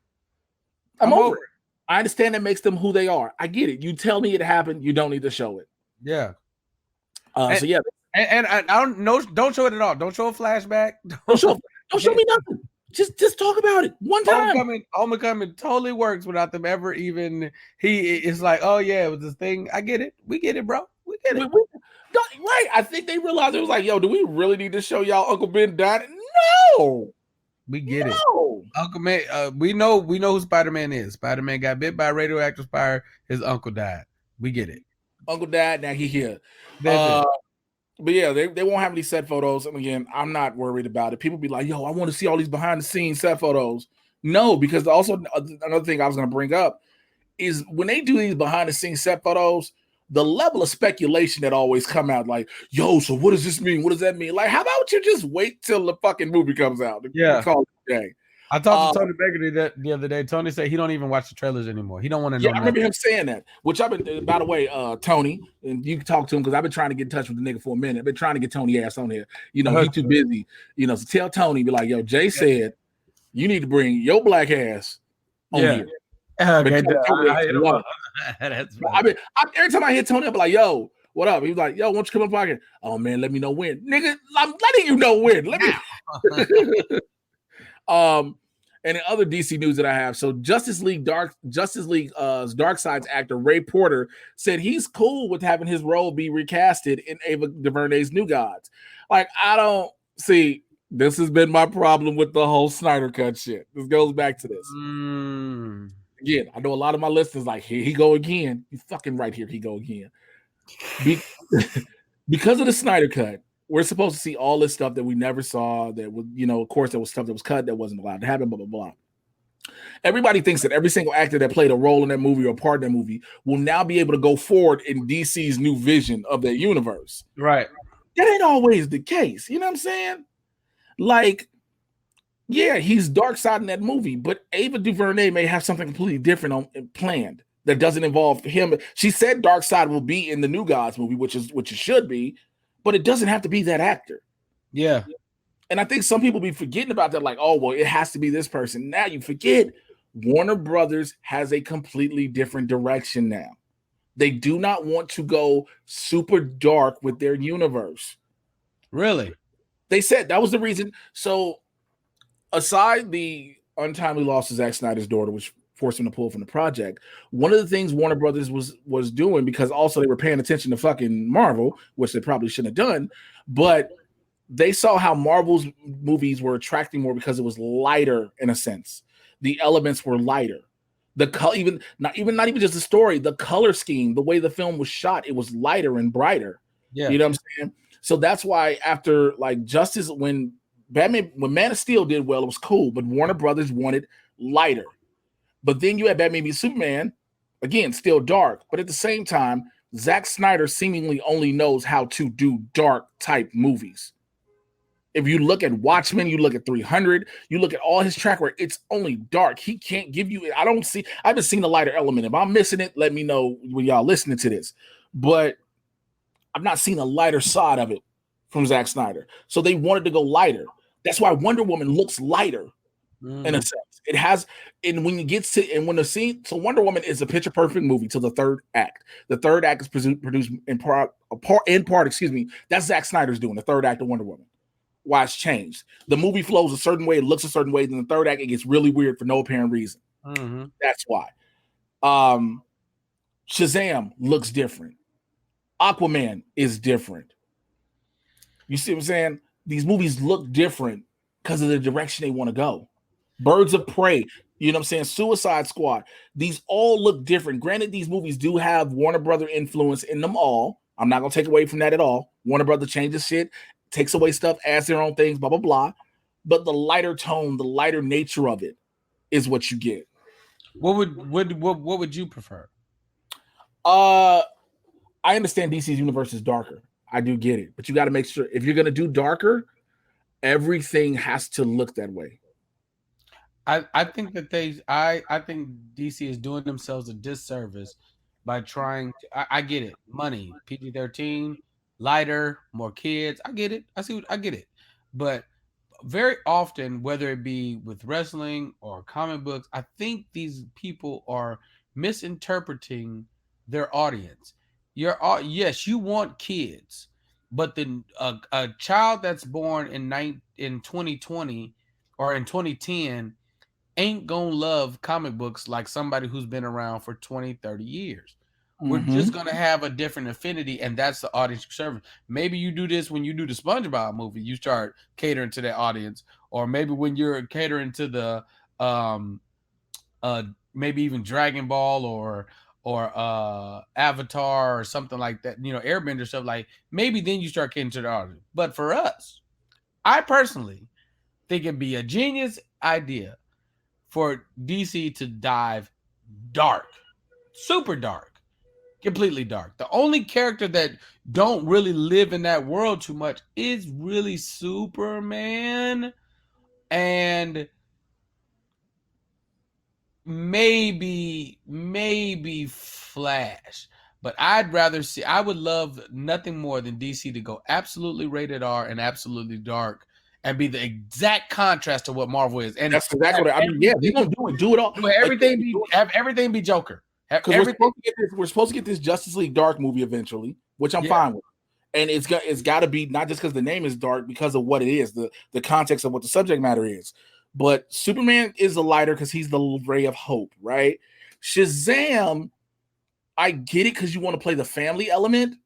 Speaker 6: I'm over it. I understand that makes them who they are. I get it. You tell me it happened. You don't need to show it.
Speaker 5: Yeah.
Speaker 6: And
Speaker 5: I don't show it at all. Don't show a flashback.
Speaker 6: Don't show me nothing. Just talk about it one time.
Speaker 5: Homecoming totally works without them ever even. It's like, oh yeah, it was this thing. I get it. We get it, bro. We get it.
Speaker 6: Right. I think they realized it was like, yo, do we really need to show y'all Uncle Ben died? No.
Speaker 5: We get it. Uncle Ben, we know who Spider-Man is. Spider-Man got bit by a radioactive spider. His uncle died. We get it.
Speaker 6: Uncle died, now he here. But yeah, they won't have any set photos. And again, I'm not worried about it. People be like, yo, I want to see all these behind the scenes set photos. No, because also another thing I was going to bring up is when they do these behind the scenes set photos, the level of speculation that always come out, like, yo, so what does this mean? What does that mean? Like, how about you just wait till the fucking movie comes out? Call it a day.
Speaker 5: I talked to Tony Baker the other day. Tony said he don't even watch the trailers anymore. He don't want to know.
Speaker 6: Yeah, I remember him saying that. Which I've been, by the way, Tony, and you can talk to him because I've been trying to get in touch with the nigga for a minute. I've been trying to get Tony ass on here. He's too busy. So tell Tony, be like, yo, Jay said you need to bring your black ass on here. Okay, every time I hear Tony, I'm like, yo, what up? He was like, yo, why don't you come up pocket? Oh man, let me know when. Nigga, I'm letting you know when. Let me and in other DC news that I have, so Justice League's Darkseid's actor Ray Porter said he's cool with having his role be recasted in Ava DuVernay's New Gods. Like, I don't see. This has been my problem with the whole Snyder Cut shit. This goes back to this. Again, I know a lot of my listeners like, here he go again. He's fucking right here. He go again. Because of the Snyder Cut, we're supposed to see all this stuff that we never saw. That was, of course, there was stuff that was cut that wasn't allowed to happen. Blah blah blah. Everybody thinks that every single actor that played a role in that movie or part of that movie will now be able to go forward in DC's new vision of their universe.
Speaker 5: Right.
Speaker 6: That ain't always the case. You know what I'm saying? Like, yeah, he's Darkseid in that movie, but Ava DuVernay may have something completely different planned that doesn't involve him. She said Darkseid will be in the New Gods movie, which it should be, but it doesn't have to be that actor.
Speaker 5: Yeah.
Speaker 6: And I think some people be forgetting about that, like, oh, well, it has to be this person. Now you forget Warner Brothers has a completely different direction now. They do not want to go super dark with their universe.
Speaker 5: Really?
Speaker 6: They said that was the reason. So aside the untimely loss of Zack Snyder's daughter, which forced him to pull from the project. One of the things Warner Brothers was doing, because also they were paying attention to fucking Marvel, which they probably shouldn't have done, but they saw how Marvel's movies were attracting more because it was lighter in a sense. The elements were lighter. The color, not even just the story, the color scheme, the way the film was shot, it was lighter and brighter.
Speaker 5: Yeah.
Speaker 6: You know what I'm saying? So that's why after like Justice, when Man of Steel did well, it was cool, but Warner Brothers wanted lighter. But then you had Batman v Superman, again, still dark, but at the same time, Zack Snyder seemingly only knows how to do dark type movies. If you look at Watchmen, you look at 300, you look at all his track record, it's only dark. He can't give you, I haven't seen the lighter element. If I'm missing it, let me know when y'all listening to this. But I've not seen a lighter side of it from Zack Snyder. So they wanted to go lighter. That's why Wonder Woman looks lighter in a sense. It has, and when you get to, and when the scene, so Wonder Woman is a picture perfect movie till the third act. The third act is produced in part, that's Zack Snyder's doing, the third act of Wonder Woman. Why it's changed. The movie flows a certain way, it looks a certain way, then the third act, it gets really weird for no apparent reason. That's why. Shazam looks different. Aquaman is different. You see what I'm saying? These movies look different because of the direction they want to go. Birds of Prey, you know what I'm saying? Suicide Squad. These all look different. Granted, these movies do have Warner Brother influence in them all. I'm not going to take away from that at all. Warner Brother changes shit, takes away stuff, adds their own things, blah, blah, blah. But the lighter tone, the lighter nature of it is what you get.
Speaker 5: What would you prefer?
Speaker 6: I understand DC's universe is darker. I do get it. But you got to make sure, if you're going to do darker, everything has to look that way.
Speaker 5: I think that I think DC is doing themselves a disservice by trying to, I get it. Money, PG-13, lighter, more kids. I get it. I get it. But very often, whether it be with wrestling or comic books, I think these people are misinterpreting their audience. Yes, you want kids, but then a child that's born in 2020 or in 2010 ain't gonna love comic books like somebody who's been around for 20, 30 years. We're just gonna have a different affinity, and that's the audience you're serving. Maybe you do this when you do the SpongeBob movie, you start catering to that audience, or maybe when you're catering to the maybe even Dragon Ball or Avatar or something like that, you know, Airbender stuff, like maybe then you start catering to the audience. But for us, I personally think it'd be a genius idea for DC to dive dark, super dark, completely dark. The only character that don't really live in that world too much is really Superman and maybe Flash. But I would love nothing more than DC to go absolutely rated R and absolutely dark and be the exact contrast to what Marvel is. And
Speaker 6: that's exactly what I mean. Yeah, we don't do it all.
Speaker 5: Have everything be Joker.
Speaker 6: Because we're supposed to get this Justice League Dark movie eventually, which I'm fine with. And it's got to be not just because the name is dark, because of what it is, the context of what the subject matter is. But Superman is the lighter because he's the ray of hope, right? Shazam, I get it because you want to play the family element,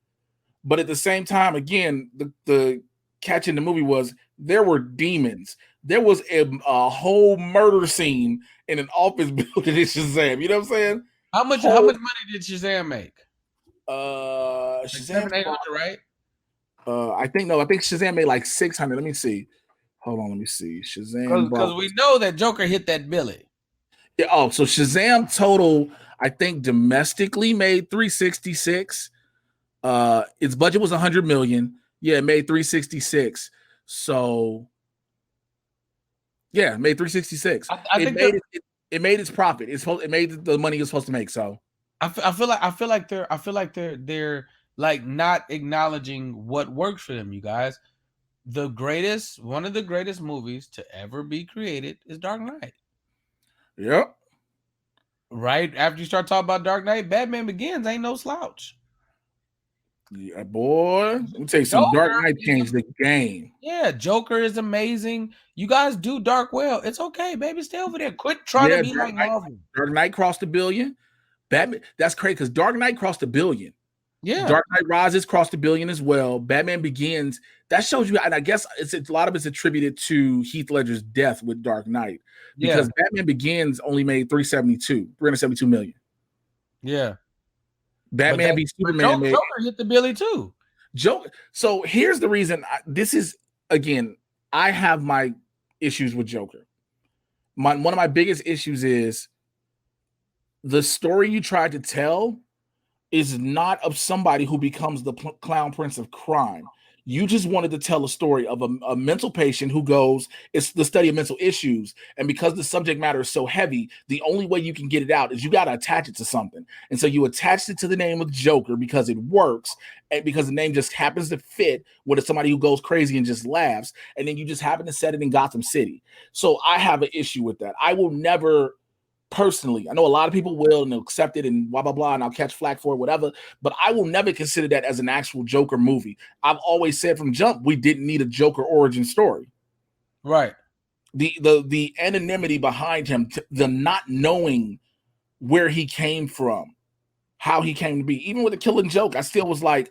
Speaker 6: but at the same time, again, the catch in the movie was there were demons. There was a whole murder scene in an office building in Shazam. You know what I'm saying?
Speaker 5: How much money did Shazam make?
Speaker 6: Shazam,
Speaker 5: like 700-800, right?
Speaker 6: I think Shazam made like 600. Let me see. Hold on, let me see. Shazam,
Speaker 5: because we know that Joker hit that Billy.
Speaker 6: Yeah. Oh, so Shazam total, I think domestically made 366. Its budget was 100 million. Yeah, it made 366. So yeah, it made 366. It made its profit. It made the money it's supposed to make. So
Speaker 5: I feel like they're like not acknowledging what works for them, you guys. One of the greatest movies to ever be created is Dark Knight.
Speaker 6: Yep.
Speaker 5: Right after you start talking about Dark Knight, Batman Begins ain't no slouch.
Speaker 6: Yeah, boy. Let me tell you something.
Speaker 5: Joker,
Speaker 6: Dark Knight changed the game.
Speaker 5: yeah, Joker is amazing. You guys do dark well. It's okay, baby. Stay over there. Quit trying
Speaker 6: Yeah,
Speaker 5: to be like Marvel.
Speaker 6: Dark Knight crossed $1 billion. Batman, that's crazy because Dark Knight crossed $1 billion.
Speaker 5: Yeah,
Speaker 6: Dark Knight Rises crossed $1 billion as well. Batman Begins, that shows you, and I guess a lot of it's attributed to Heath Ledger's death with Dark Knight because Batman Begins only made 372 million.
Speaker 5: Yeah.
Speaker 6: Batman v Superman made
Speaker 5: Joker hit the Billy too.
Speaker 6: Joker. So here's the reason. This is again, I have my issues with Joker. One of my biggest issues is the story you tried to tell is not of somebody who becomes the clown prince of crime. You just wanted to tell a story of a mental patient who goes, it's the study of mental issues. And because the subject matter is so heavy, the only way you can get it out is you got to attach it to something. And so you attached it to the name of Joker because it works and because the name just happens to fit with somebody who goes crazy and just laughs. And then you just happen to set it in Gotham City. So I have an issue with that. I will never personally, I know a lot of people will and they'll accept it and blah, blah, blah, and I'll catch flack for it, whatever, but I will never consider that as an actual Joker movie. I've always said from jump, we didn't need a Joker origin story.
Speaker 5: Right.
Speaker 6: The anonymity behind him, the not knowing where he came from, how he came to be, even with the Killing Joke, I still was like,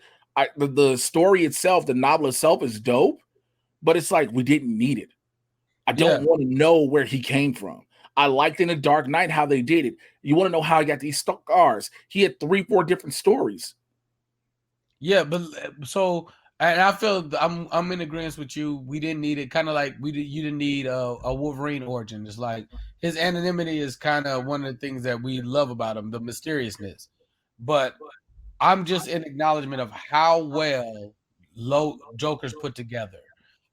Speaker 6: the story itself, the novel itself is dope, but it's like, we didn't need it. I don't want to know where he came from. I liked in The Dark Knight how they did it. You want to know how he got these scars. He had 3-4 different stories.
Speaker 5: Yeah, but so and I feel I'm in agreement with you. We didn't need it, kind of like you didn't need a Wolverine origin. It's like his anonymity is kind of one of the things that we love about him, the mysteriousness. But I'm just in acknowledgement of how well Joker's put together.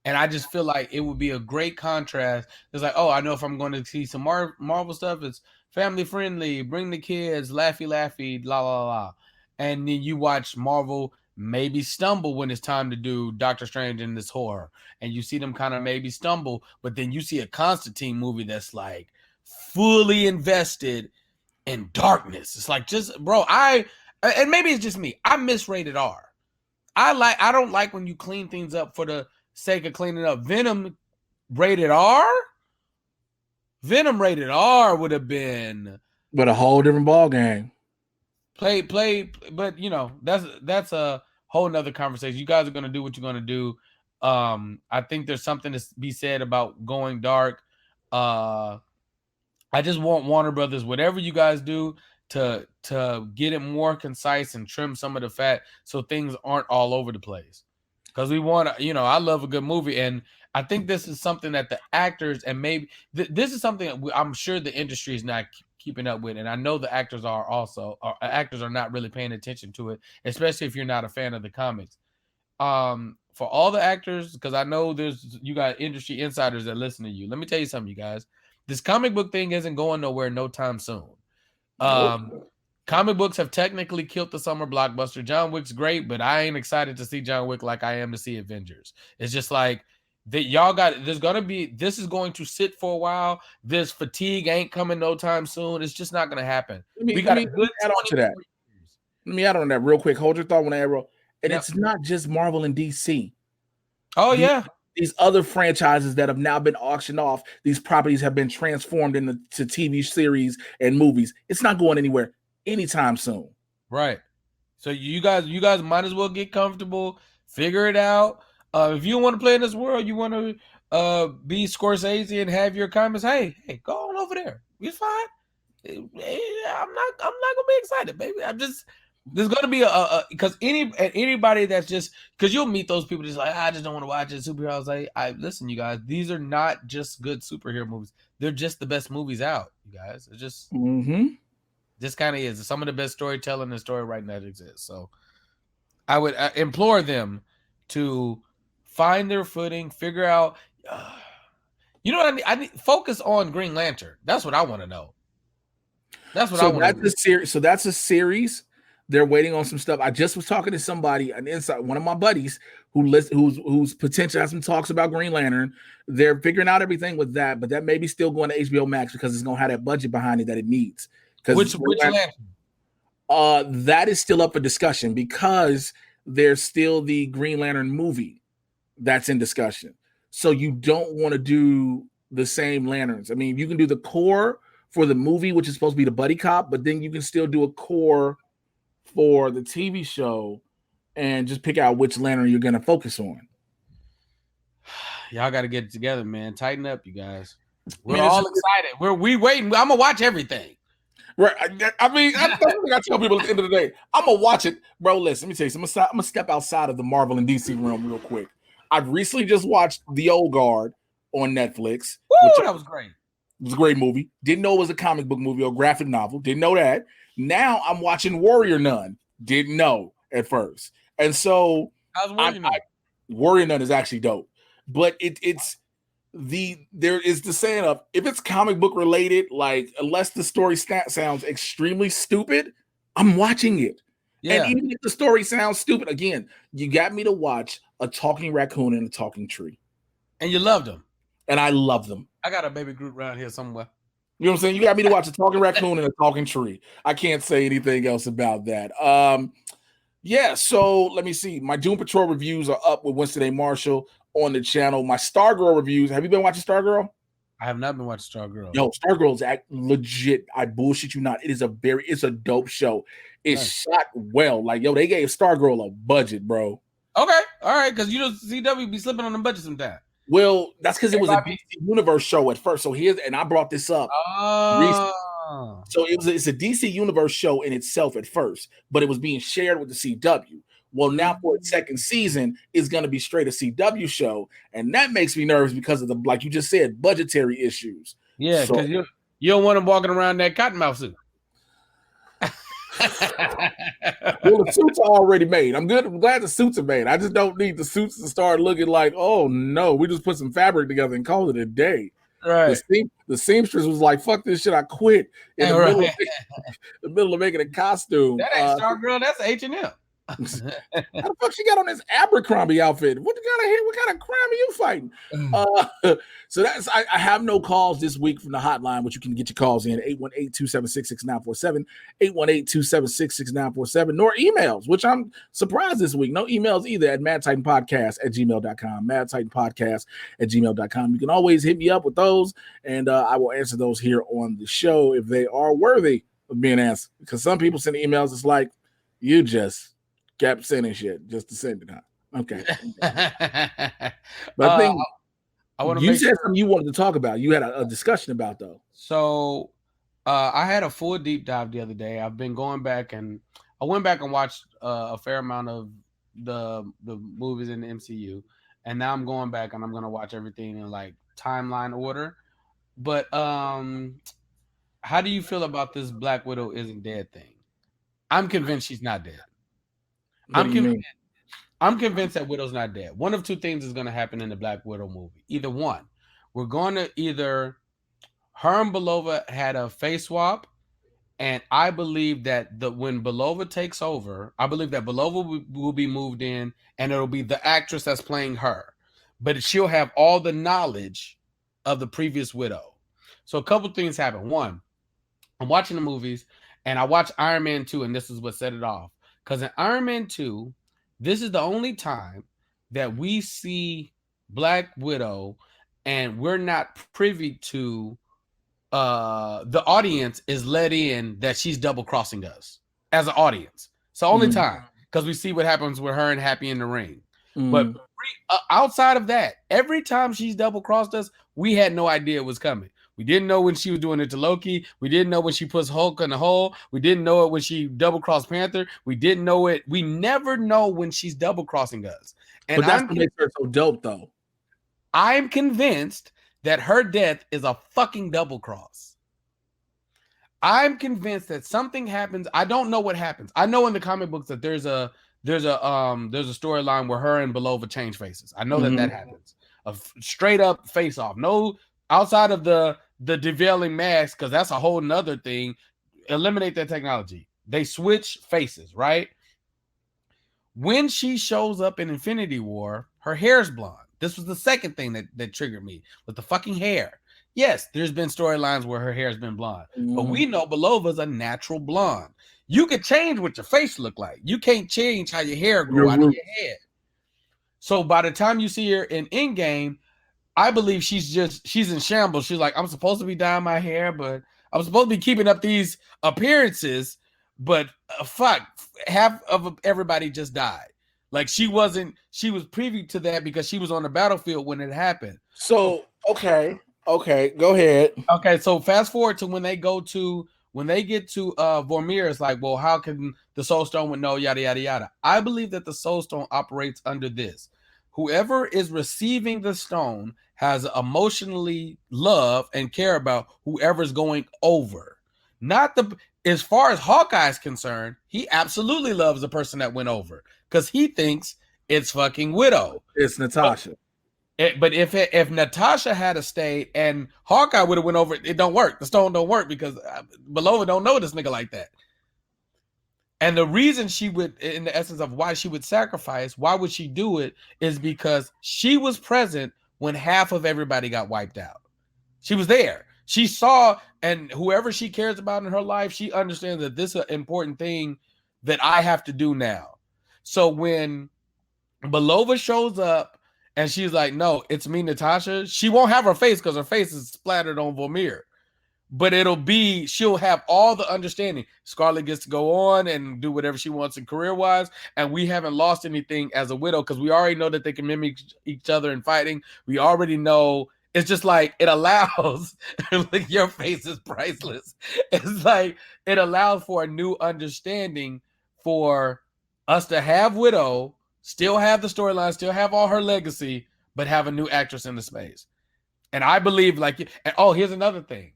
Speaker 5: And I just feel like it would be a great contrast. It's like, oh, I know if I'm going to see some Marvel stuff, it's family friendly, bring the kids, laughy, la la la. And then you watch Marvel maybe stumble when it's time to do Doctor Strange in this horror. And you see them kind of maybe stumble, but then you see a Constantine movie that's like fully invested in darkness. It's like, just, bro, and maybe it's just me. I miss rated R. I don't like when you clean things up for the sake of cleaning up. Venom rated R would have been
Speaker 6: but a whole different ball game.
Speaker 5: Play, but you know, that's a whole nother conversation. You guys are gonna do what you're gonna do. I think there's something to be said about going dark. I just want Warner Brothers, whatever you guys do, to get it more concise and trim some of the fat so things aren't all over the place. Because we want to, I love a good movie, and I think this is something that the actors and maybe this is something that I'm sure the industry is not keeping up with, and I know the actors are also. Actors are not really paying attention to it, especially if you're not a fan of the comics. For all the actors, because I know you got industry insiders that listen to you. Let me tell you something, you guys. This comic book thing isn't going nowhere no time soon. Comic books have technically killed the summer blockbuster. John Wick's great, but I ain't excited to see John Wick like I am to see Avengers. It's just like that this is going to sit for a while. This fatigue ain't coming no time soon. It's just not going to happen.
Speaker 6: Let me add on to that. Let me add on that real quick. Hold your thought on that, Arrow. And It's not just Marvel and DC.
Speaker 5: Oh, yeah.
Speaker 6: These other franchises that have now been auctioned off, these properties have been transformed into TV series and movies. It's not going anywhere anytime soon.
Speaker 5: Right. So you guys might as well get comfortable, figure it out. If you want to play in this world, you want to be Scorsese and have your comments. Hey, go on over there. It's fine. I'm not gonna be excited, baby. There's gonna be because anybody that's just because you'll meet those people just like I just don't want to watch it. Superheroes. I listen, you guys. These are not just good superhero movies. They're just the best movies out, you guys. It's just this kind of is some of the best storytelling and story writing that exists. So I would implore them to find their footing, figure out. You know what I need? I need focus on Green Lantern. That's what I want to know. That's what I want.
Speaker 6: That's a series. So that's a series. They're waiting on some stuff. I just was talking to somebody, one of my buddies whose potential has some talks about Green Lantern. They're figuring out everything with that, but that may be still going to HBO Max because it's going to have that budget behind it that it needs.
Speaker 5: Which Lantern?
Speaker 6: That is still up for discussion because there's still the Green Lantern movie that's in discussion. So you don't want to do the same lanterns. I mean, you can do the core for the movie, which is supposed to be the buddy cop, but then you can still do a core for the TV show and just pick out which lantern you're going to focus on.
Speaker 5: Y'all got to get it together, man. Tighten up, you guys. We're all excited. We waiting. I'm gonna watch everything.
Speaker 6: Right. I mean, that's what I tell people at the end of the day. I'm gonna watch it, bro. Listen, let me tell you something. I'm gonna step outside of the Marvel and DC realm real quick. I've recently just watched The Old Guard on Netflix.
Speaker 5: Woo, that was great.
Speaker 6: It was a great movie. Didn't know it was a comic book movie or graphic novel. Didn't know that. Now I'm watching Warrior Nun. Didn't know at first. And so
Speaker 5: how's Warrior Nun?
Speaker 6: Warrior Nun is actually dope. But there is the saying of, if it's comic book related, like unless the story sounds extremely stupid, I'm watching it. Yeah. And even if the story sounds stupid, again, you got me to watch a talking raccoon and a talking tree.
Speaker 5: And you loved them. And
Speaker 6: I love them.
Speaker 5: I got a baby Groot around here somewhere.
Speaker 6: You know what I'm saying? You got me to watch a talking raccoon and a talking tree. I can't say anything else about that. Yeah, so let me see. My Doom Patrol reviews are up with Winston A. Marshall on the channel. My Stargirl reviews. Have you been watching Stargirl?
Speaker 5: I have not been watching Stargirl.
Speaker 6: Yo, Stargirl's legit. I bullshit you not. It's a dope show. It's shot well. Like, yo, they gave Stargirl a budget, bro.
Speaker 5: Okay, all right, because you know CW be slipping on the budget sometimes.
Speaker 6: Well, that's because it was a DC Universe show at first. So I brought this up. So it's a DC Universe show in itself at first, but it was being shared with the CW. Well, now for its second season, it's going to be straight a CW show, and that makes me nervous because of the, like you just said, budgetary issues.
Speaker 5: Yeah, because you don't want them walking around that cottonmouth suit.
Speaker 6: Well, the suits are already made. I'm glad the suits are made. I just don't need the suits to start looking like, oh no, we just put some fabric together and call it a day.
Speaker 5: Right.
Speaker 6: The seamstress was like, fuck this shit, I quit in the middle of making a costume.
Speaker 5: That ain't Stargirl, that's H&M.
Speaker 6: How the fuck she got on this Abercrombie outfit? What kind of crime are you fighting? So I have no calls this week from the hotline, which you can get your calls in 818-276-6947, 818-276-6947, nor emails, which I'm surprised this week. No emails either at madtitanpodcast@gmail.com, madtitanpodcast@gmail.com. You can always hit me up with those, and I will answer those here on the show if they are worthy of being answered. Because some people send emails, it's like, you just kept sending shit just to send it out. Okay. But I think you said something you wanted to talk about. You had a discussion about, though.
Speaker 5: So I had a full deep dive the other day. I've been going back, and I went back and watched a fair amount of the movies in the MCU, and now I'm going back and I'm going to watch everything in like timeline order. But how do you feel about this Black Widow isn't dead thing? I'm convinced she's not dead. I'm convinced that Widow's not dead. One of two things is going to happen in the Black Widow movie. Either one, we're going to her and Belova had a face swap, and I believe that when Belova takes over, I believe that Belova will be moved in, and it'll be the actress that's playing her, but she'll have all the knowledge of the previous Widow. So a couple things happen. One, I'm watching the movies, and I watched Iron Man 2, and this is what set it off. Because in Iron Man 2, this is the only time that we see Black Widow and we're not privy to the audience is let in that she's double crossing us as an audience. It's the only time, because we see what happens with her and Happy in the ring. But outside of that, every time she's double crossed us, we had no idea it was coming. We didn't know when she was doing it to Loki. We didn't know when she puts Hulk in the hole. We didn't know it when she double-crossed Panther. We didn't know it. We never know when she's double-crossing us. And
Speaker 6: but that's what makes her so dope, though.
Speaker 5: I'm convinced that her death is a fucking double-cross. I'm convinced that something happens. I don't know what happens. I know in the comic books that there's a storyline where her and Belova change faces. I know that happens. A straight up face off. No, outside of the derailing mask, because that's a whole nother thing. Eliminate that technology. They switch faces, right? When she shows up in Infinity War, her hair's blonde. This was the second thing that triggered me with the fucking hair. Yes, there's been storylines where her hair has been blonde, but
Speaker 6: Mhm.
Speaker 5: we know Belova's a natural blonde. You can change what your face look like. You can't change how your hair grow
Speaker 6: Your
Speaker 5: out of
Speaker 6: roots.
Speaker 5: your head. So by the time you see her in Endgame, I believe she's in shambles. She's like, I'm supposed to be dyeing my hair, but I'm supposed to be keeping up these appearances, but fuck, half of everybody just died. Like she was privy to that because she was on the battlefield when it happened.
Speaker 6: So okay, go ahead.
Speaker 5: Okay, so fast forward to when they get to Vormir, it's like, well, how can the Soul Stone with no yada yada yada? I believe that the Soul Stone operates under this. Whoever is receiving the stone has emotionally love and care about whoever's going over. Not the as far as Hawkeye is concerned, he absolutely loves the person that went over because he thinks it's fucking Widow.
Speaker 6: It's Natasha.
Speaker 5: But if Natasha had stayed and Hawkeye would have went over, it don't work. The stone don't work because Belova don't know this nigga like that. And the reason she would, in the essence of why she would sacrifice, why would she do it, is because she was present when half of everybody got wiped out. She was there. She saw, and whoever she cares about in her life, she understands that this is an important thing that I have to do now. So when Belova shows up, and she's like, no, it's me, Natasha. She won't have her face because her face is splattered on Vormir. But she'll have all the understanding. Scarlet gets to go on and do whatever she wants in career-wise. And we haven't lost anything as a Widow because we already know that they can mimic each other in fighting. We already know. It's just like it allows, like your face is priceless. It's like it allows for a new understanding for us to have Widow, still have the storyline, still have all her legacy, but have a new actress in the space. And I believe here's another thing.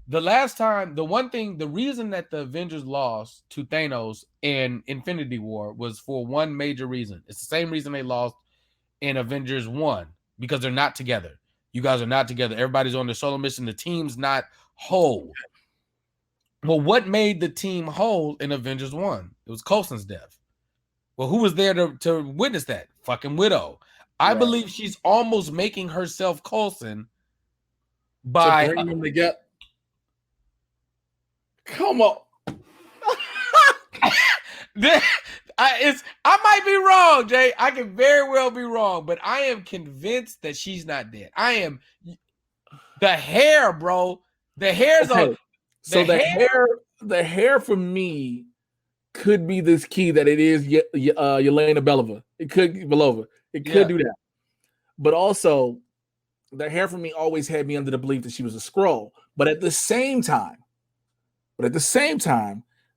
Speaker 5: The reason that the Avengers lost to Thanos in Infinity War was for one major reason. It's the same reason they lost in Avengers 1, because they're not together. You guys are not together. Everybody's on their solo mission. The team's not whole. Well, what made the team whole in Avengers 1? It was Coulson's death. Well, who was there to witness that? Fucking Widow. I believe she's almost making herself Coulson by
Speaker 6: bring them together. Come on.
Speaker 5: I might be wrong, Jay. I can very well be wrong, but I am convinced that she's not dead. I am. The hair, bro. The hair's on.
Speaker 6: So the hair for me could be this key that it is Yelena Belova. It could be Belova. It could do that. But also, the hair for me always had me under the belief that she was a Skrull. But at the same time,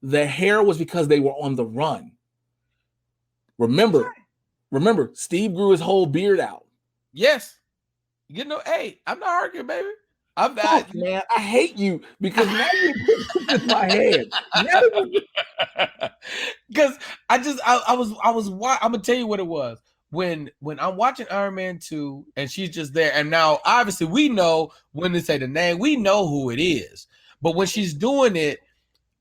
Speaker 6: the hair was because they were on the run. Remember, Steve grew his whole beard out.
Speaker 5: Yes. You know, hey, I'm not arguing, baby.
Speaker 6: Man, I hate you because now you put in my head.
Speaker 5: Because I'm gonna tell you what it was. When I'm watching Iron Man 2 and she's just there, and now obviously we know when they say the name, we know who it is. But when she's doing it,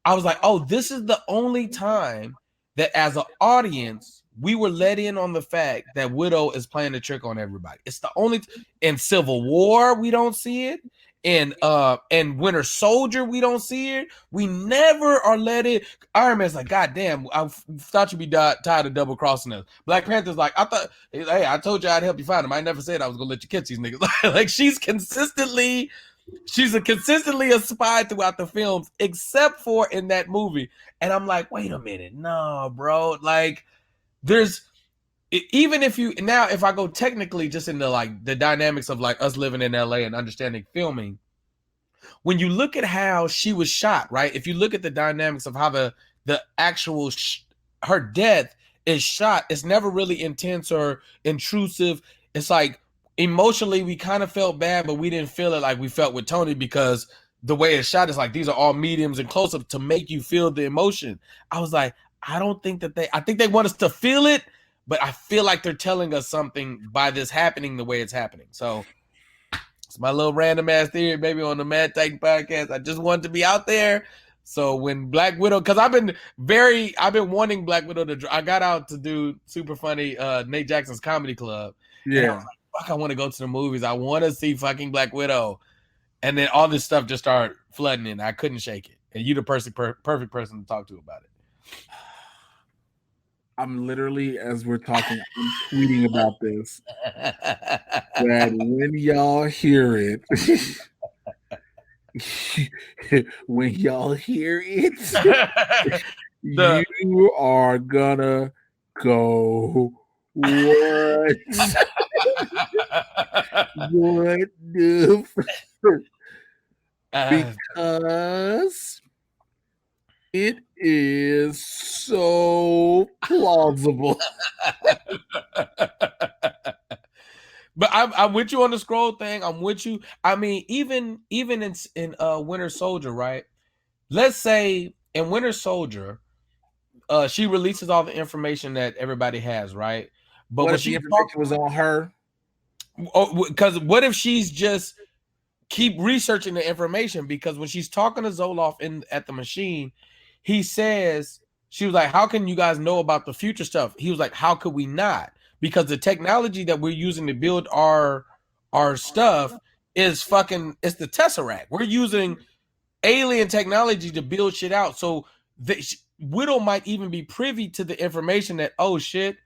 Speaker 5: I was like, oh, this is the only time that as an audience, we were let in on the fact that Widow is playing a trick on everybody. It's the only in Civil War, we don't see it. In Winter Soldier, we don't see it. We never are let in. Iron Man's like, God damn, I thought you'd be tired of double crossing us. Black Panther's like, hey, I told you I'd help you find him. I never said I was gonna let you catch these niggas. Like she's consistently a spy throughout the films, except for in that movie. And I'm like, wait a minute, no, bro. Like, if I go technically just into like the dynamics of like us living in LA and understanding filming, when you look at how she was shot, right? If you look at the dynamics of how the actual her death is shot, it's never really intense or intrusive. It's like emotionally we kind of felt bad, but we didn't feel it like we felt with Tony because the way it's shot is like these are all mediums and close up to make you feel the emotion. I was like, I think they want us to feel it, but I feel like they're telling us something by this happening the way it's happening. So it's my little random ass theory, maybe on the Mad Titan podcast. I just wanted to be out there. So when Black Widow, because I've been wanting Black Widow I got out to do super funny Nate Jackson's Comedy Club.
Speaker 6: Yeah.
Speaker 5: I was like, fuck, I want to go to the movies. I want to see fucking Black Widow. and then all this stuff just started flooding in. I couldn't shake it, and you the perfect person to talk to about it.
Speaker 6: I'm literally, as we're talking, I'm tweeting about this. That when y'all hear it, when y'all hear it, you are gonna go, what? What the because it is so plausible.
Speaker 5: But I'm with you on the scroll thing. I'm with you. I mean, even in Winter Soldier, right? Let's say in Winter Soldier, she releases all the information that everybody has, right? But
Speaker 6: What
Speaker 5: when
Speaker 6: if the
Speaker 5: she
Speaker 6: information was on her?
Speaker 5: because what if she's just keep researching the information? Because when she's talking to Zoloft at the machine, he says, she was like, how can you guys know about the future stuff? He was like, how could we not? Because the technology that we're using to build our stuff is it's the Tesseract. We're using alien technology to build shit out. So Widow might even be privy to the information that, oh shit,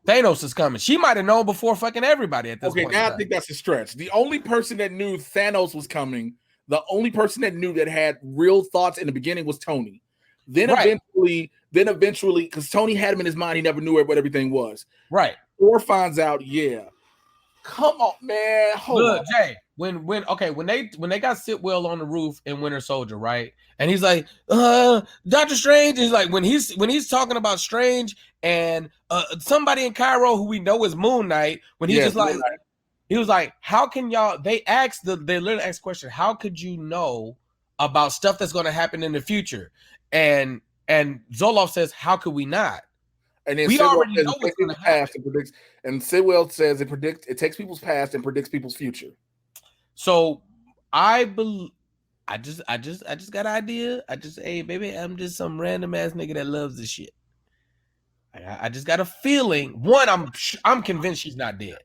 Speaker 5: Thanos is coming. She might have known before fucking everybody at this point.
Speaker 6: Okay, now I think that's a stretch. The only person that knew Thanos was coming, the only person that knew that had real thoughts in the beginning was Tony. Then eventually, because Tony had him in his mind, he never knew what everything was.
Speaker 5: Right.
Speaker 6: Thor finds out, yeah. Come on, man. Hold on.
Speaker 5: Jay, when they got Sitwell on the roof in Winter Soldier, right? And he's like, Doctor Strange is like, when he's talking about Strange and somebody in Cairo who we know is Moon Knight, when he's just like, he was like, how can y'all, they literally asked the question, how could you know about stuff that's going to happen in the future? And Zoloft says, how could we not?
Speaker 6: And then
Speaker 5: we
Speaker 6: Sidwell
Speaker 5: already
Speaker 6: says
Speaker 5: know what's going to happen.
Speaker 6: And Sidwell says it takes people's past and predicts people's future.
Speaker 5: So I just got an idea. Hey baby, I'm just some random ass nigga that loves this shit. I just got a feeling. One, I'm convinced she's not dead.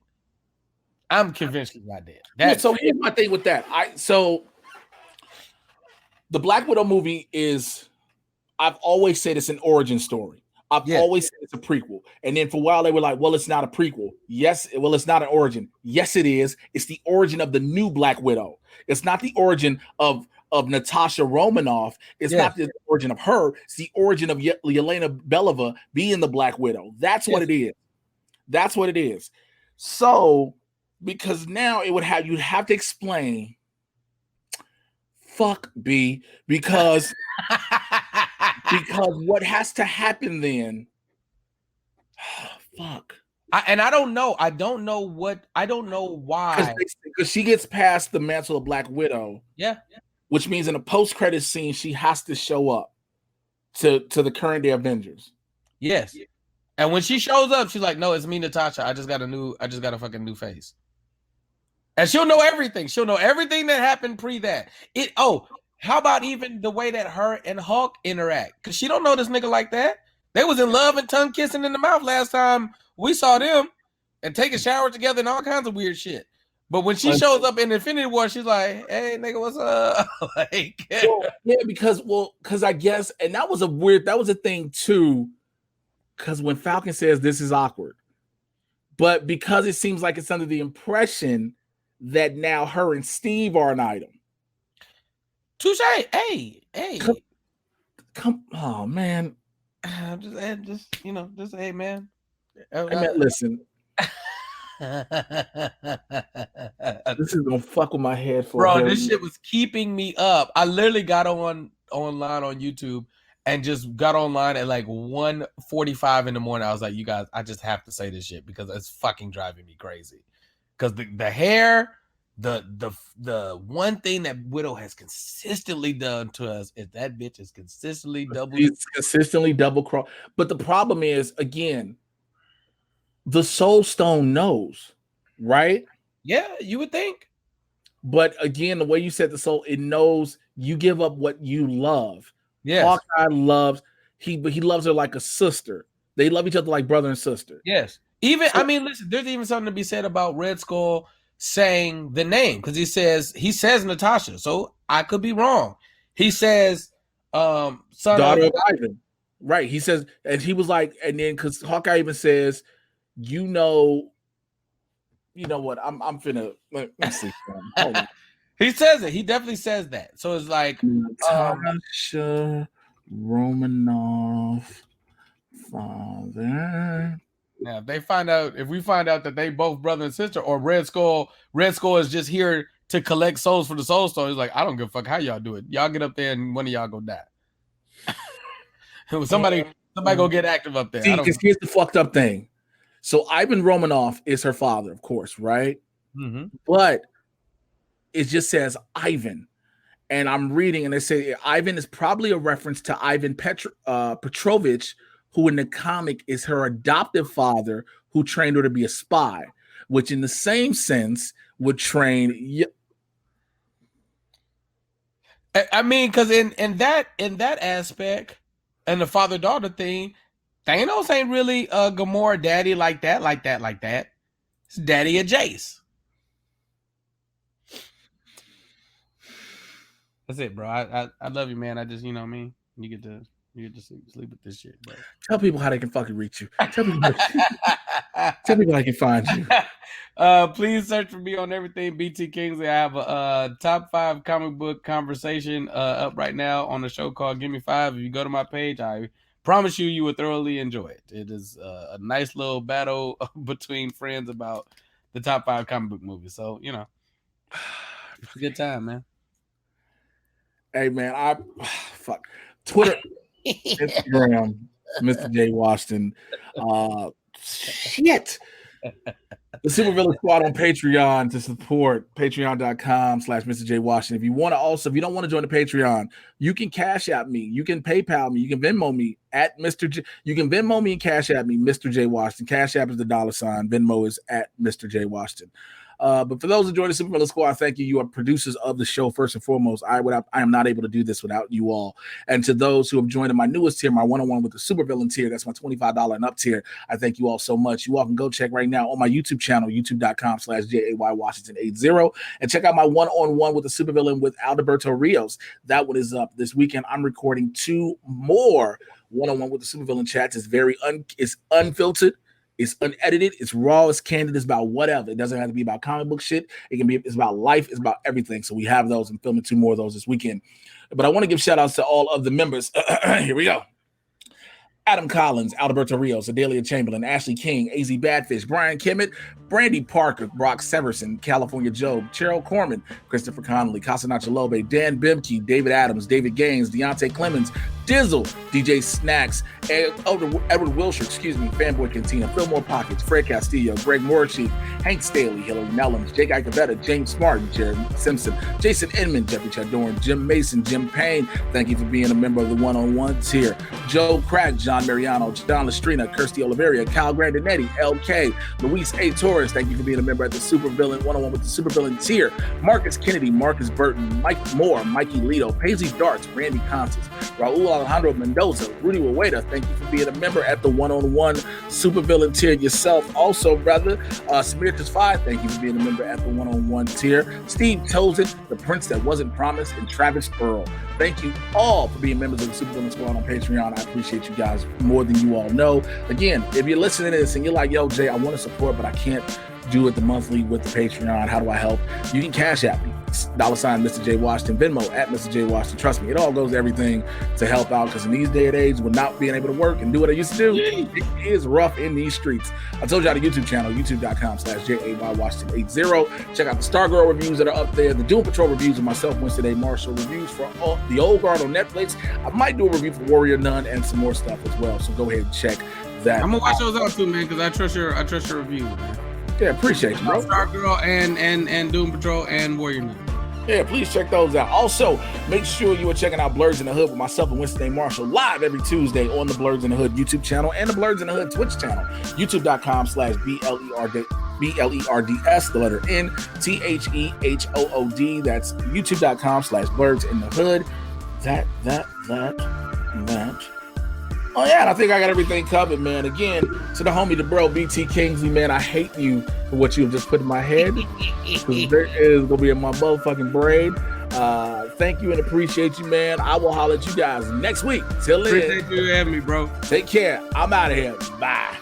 Speaker 5: I'm convinced she's not dead.
Speaker 6: So here's my thing with that. The Black Widow movie is, I've always said it's an origin story. I've always said it's a prequel. And then for a while they were like, well, it's not a prequel. Yes, well, it's not an origin. Yes, it is. It's the origin of the new Black Widow. It's not the origin of Natasha Romanoff. It's not the origin of her. It's the origin of Yelena Belova being the Black Widow. That's what it is. That's what it is. So, because now you'd have to explain. Fuck B, because what has to happen then? Fuck.
Speaker 5: I don't know. I don't know why.
Speaker 6: Because she gets past the mantle of Black Widow.
Speaker 5: Yeah.
Speaker 6: Which means in a post-credit scene, she has to show up to the current day Avengers.
Speaker 5: Yes. And when she shows up, she's like, no, it's me, Natasha. I just got a fucking new face. And she'll know everything. She'll know everything that happened pre that. How about even the way that her and Hulk interact? Because she don't know this nigga like that. They was in love and tongue kissing in the mouth last time we saw them and taking showers together and all kinds of weird shit. But when she shows up in Infinity War, she's like, hey, nigga, what's up?
Speaker 6: Because I guess, and that was a thing too, because when Falcon says this is awkward, but because it seems like it's under the impression that now her and Steve are an item.
Speaker 5: Touche. Hey.
Speaker 6: Come on, man.
Speaker 5: Just hey, man.
Speaker 6: Listen. This is gonna fuck with my head for
Speaker 5: bro. This shit was keeping me up. I literally got online on YouTube and just got online at like 1:45 in the morning. I was like, you guys, I just have to say this shit because it's fucking driving me crazy. Because the hair, the one thing that Widow has consistently done to us is that bitch is consistently
Speaker 6: double cross. But the problem is, again, the Soul Stone knows, right?
Speaker 5: Yeah, you would think.
Speaker 6: But again, the way you said the soul, it knows you give up what you love.
Speaker 5: Yes.
Speaker 6: Hawkeye loves, he loves her like a sister. They love each other like brother and sister.
Speaker 5: Yes. Even, I mean, listen, there's even something to be said about Red Skull saying the name because he says Natasha, so I could be wrong. He says son
Speaker 6: daughter of Ivan. Right. He says, and he was like, and then because Hawkeye even says, you know what? I'm finna let me see. Hold on.
Speaker 5: He says it. He definitely says that. So it's like
Speaker 6: Natasha Romanoff father.
Speaker 5: Now, if we find out that they both brother and sister, or Red Skull is just here to collect souls for the Soul Stone. He's like, I don't give a fuck how y'all do it. Y'all get up there and one of y'all go die. somebody go get active up there.
Speaker 6: See, because here's the fucked up thing. So Ivan Romanoff is her father, of course, right?
Speaker 5: Mm-hmm.
Speaker 6: But it just says Ivan. And I'm reading, and they say Ivan is probably a reference to Ivan Petrovich, who in the comic is her adoptive father, who trained her to be a spy, which in the same sense would train.
Speaker 5: I mean, because in that aspect, and the father-daughter thing, Thanos ain't really Gamora daddy like that. It's daddy of Jace. That's it, bro. I love you, man. I just, you know what I mean? You get to sleep with this shit, bro.
Speaker 6: Tell people how they can fucking reach you. Tell people how they can find you.
Speaker 5: Please search for me on everything BT Kingsley. I have a top 5 comic book conversation up right now on a show called Give Me 5. If you go to my page, I promise you will thoroughly enjoy it. It is a nice little battle between friends about the top 5 comic book movies. So, you know, it's a good time, man.
Speaker 6: Hey, man, fuck Twitter, Instagram, Mr. J. Washington. Shit. The Supervillain Squad on Patreon to support patreon.com/Mr. J. Washington. If you don't want to join the Patreon, you can Cash App me. You can PayPal me. You can Venmo me at Mr. J. You can Venmo me and Cash App me, Mr. J. Washington. Cash App is the $. Venmo is at Mr. J. Washington. But for those who join the Supervillain Squad, thank you. You are producers of the show first and foremost. I am not able to do this without you all. And to those who have joined in my newest tier, my one-on-one with the Supervillain tier, that's my $25 and up tier. I thank you all so much. You all can go check right now on my YouTube channel, youtube.com/JAYWashington80, and check out my one-on-one with the Supervillain with Alberto Rios. That one is up this weekend. I'm recording 2 more one-on-one with the Supervillain chats. It's it's unfiltered. It's unedited, it's raw, it's candid, it's about whatever. It doesn't have to be about comic book shit. It's about life, it's about everything. So we have those and filming 2 more of those this weekend. But I want to give shout outs to all of the members. Here we go. Adam Collins, Alberto Rios, Adelia Chamberlain, Ashley King, AZ Badfish, Brian Kimmett, Brandy Parker, Brock Severson, California Joe, Cheryl Corman, Christopher Connolly, Casanacha Lobe, Dan Bimke, David Adams, David Gaines, Deontay Clemens, Dizzle, DJ Snacks, Edward Wilshire, Fanboy Cantina, Fillmore Pockets, Fred Castillo, Greg Morrissey, Hank Staley, Hillary Nellums, Jake Icavetta, James Martin, Jared Simpson, Jason Inman, Jeffrey Chadorn, Jim Mason, Jim Payne, thank you for being a member of the one-on-one tier, Joe Crack, John Mariano, John Lestrina, Kirsty Oliveria, Kyle Grandinetti, LK, Luis A. Torres, thank you for being a member at the Supervillain one-on-one with the Supervillain tier, Marcus Kennedy, Marcus Burton, Mike Moore, Mikey Lito, Paisley Darts, Randy Constance, Raul Alejandro Mendoza, Rudy Waweda, thank you for being a member at the one-on-one Supervillain tier yourself. Also, brother, Samir 5, thank you for being a member at the one-on-one tier. Steve Tozen, the Prince That Wasn't Promised, and Travis Earl. Thank you all for being members of the Supervillain Squad on Patreon. I appreciate you guys more than you all know. Again, if you're listening to this and you're like, yo, Jay, I want to support, but I can't do it the monthly with the Patreon. How do I help? You can Cash App me. $, Mr. J. Washington, Venmo at Mr. J. Washington. Trust me, it all goes to everything to help out, because in these day and age, with not being able to work and do what I used to do, it is rough in these streets. I told you the YouTube channel, youtube.com/JAYWashington80. Check out the Stargirl reviews that are up there, the Doom Patrol reviews of myself, Winston A. Marshall, reviews for the Old Guard on Netflix. I might do a review for Warrior Nun and some more stuff as well, so go ahead and check that.
Speaker 5: I'm gonna watch those out too, man, because I trust your reviews, man.
Speaker 6: Yeah, appreciate you, bro.
Speaker 5: Stargirl and Doom Patrol and Warrior Nun.
Speaker 6: Yeah, please check those out. Also, make sure you are checking out Blurs in the Hood with myself and Winston A. Marshall live every Tuesday on the Blurs in the Hood YouTube channel and the Blurs in the Hood Twitch channel. YouTube.com/BLERDS, the letter N, THEHOOD. That's YouTube.com/Blurs in the Hood. That. Oh yeah, and I think I got everything covered, man. Again, to the homie, the bro, BT Kingsley, man, I hate you for what you have just put in my head. Because there is gonna be in my motherfucking brain. Thank you and appreciate you, man. I will holler at you guys next week. Till then,
Speaker 5: Appreciate you having me, bro.
Speaker 6: take care. I'm out of here. Bye.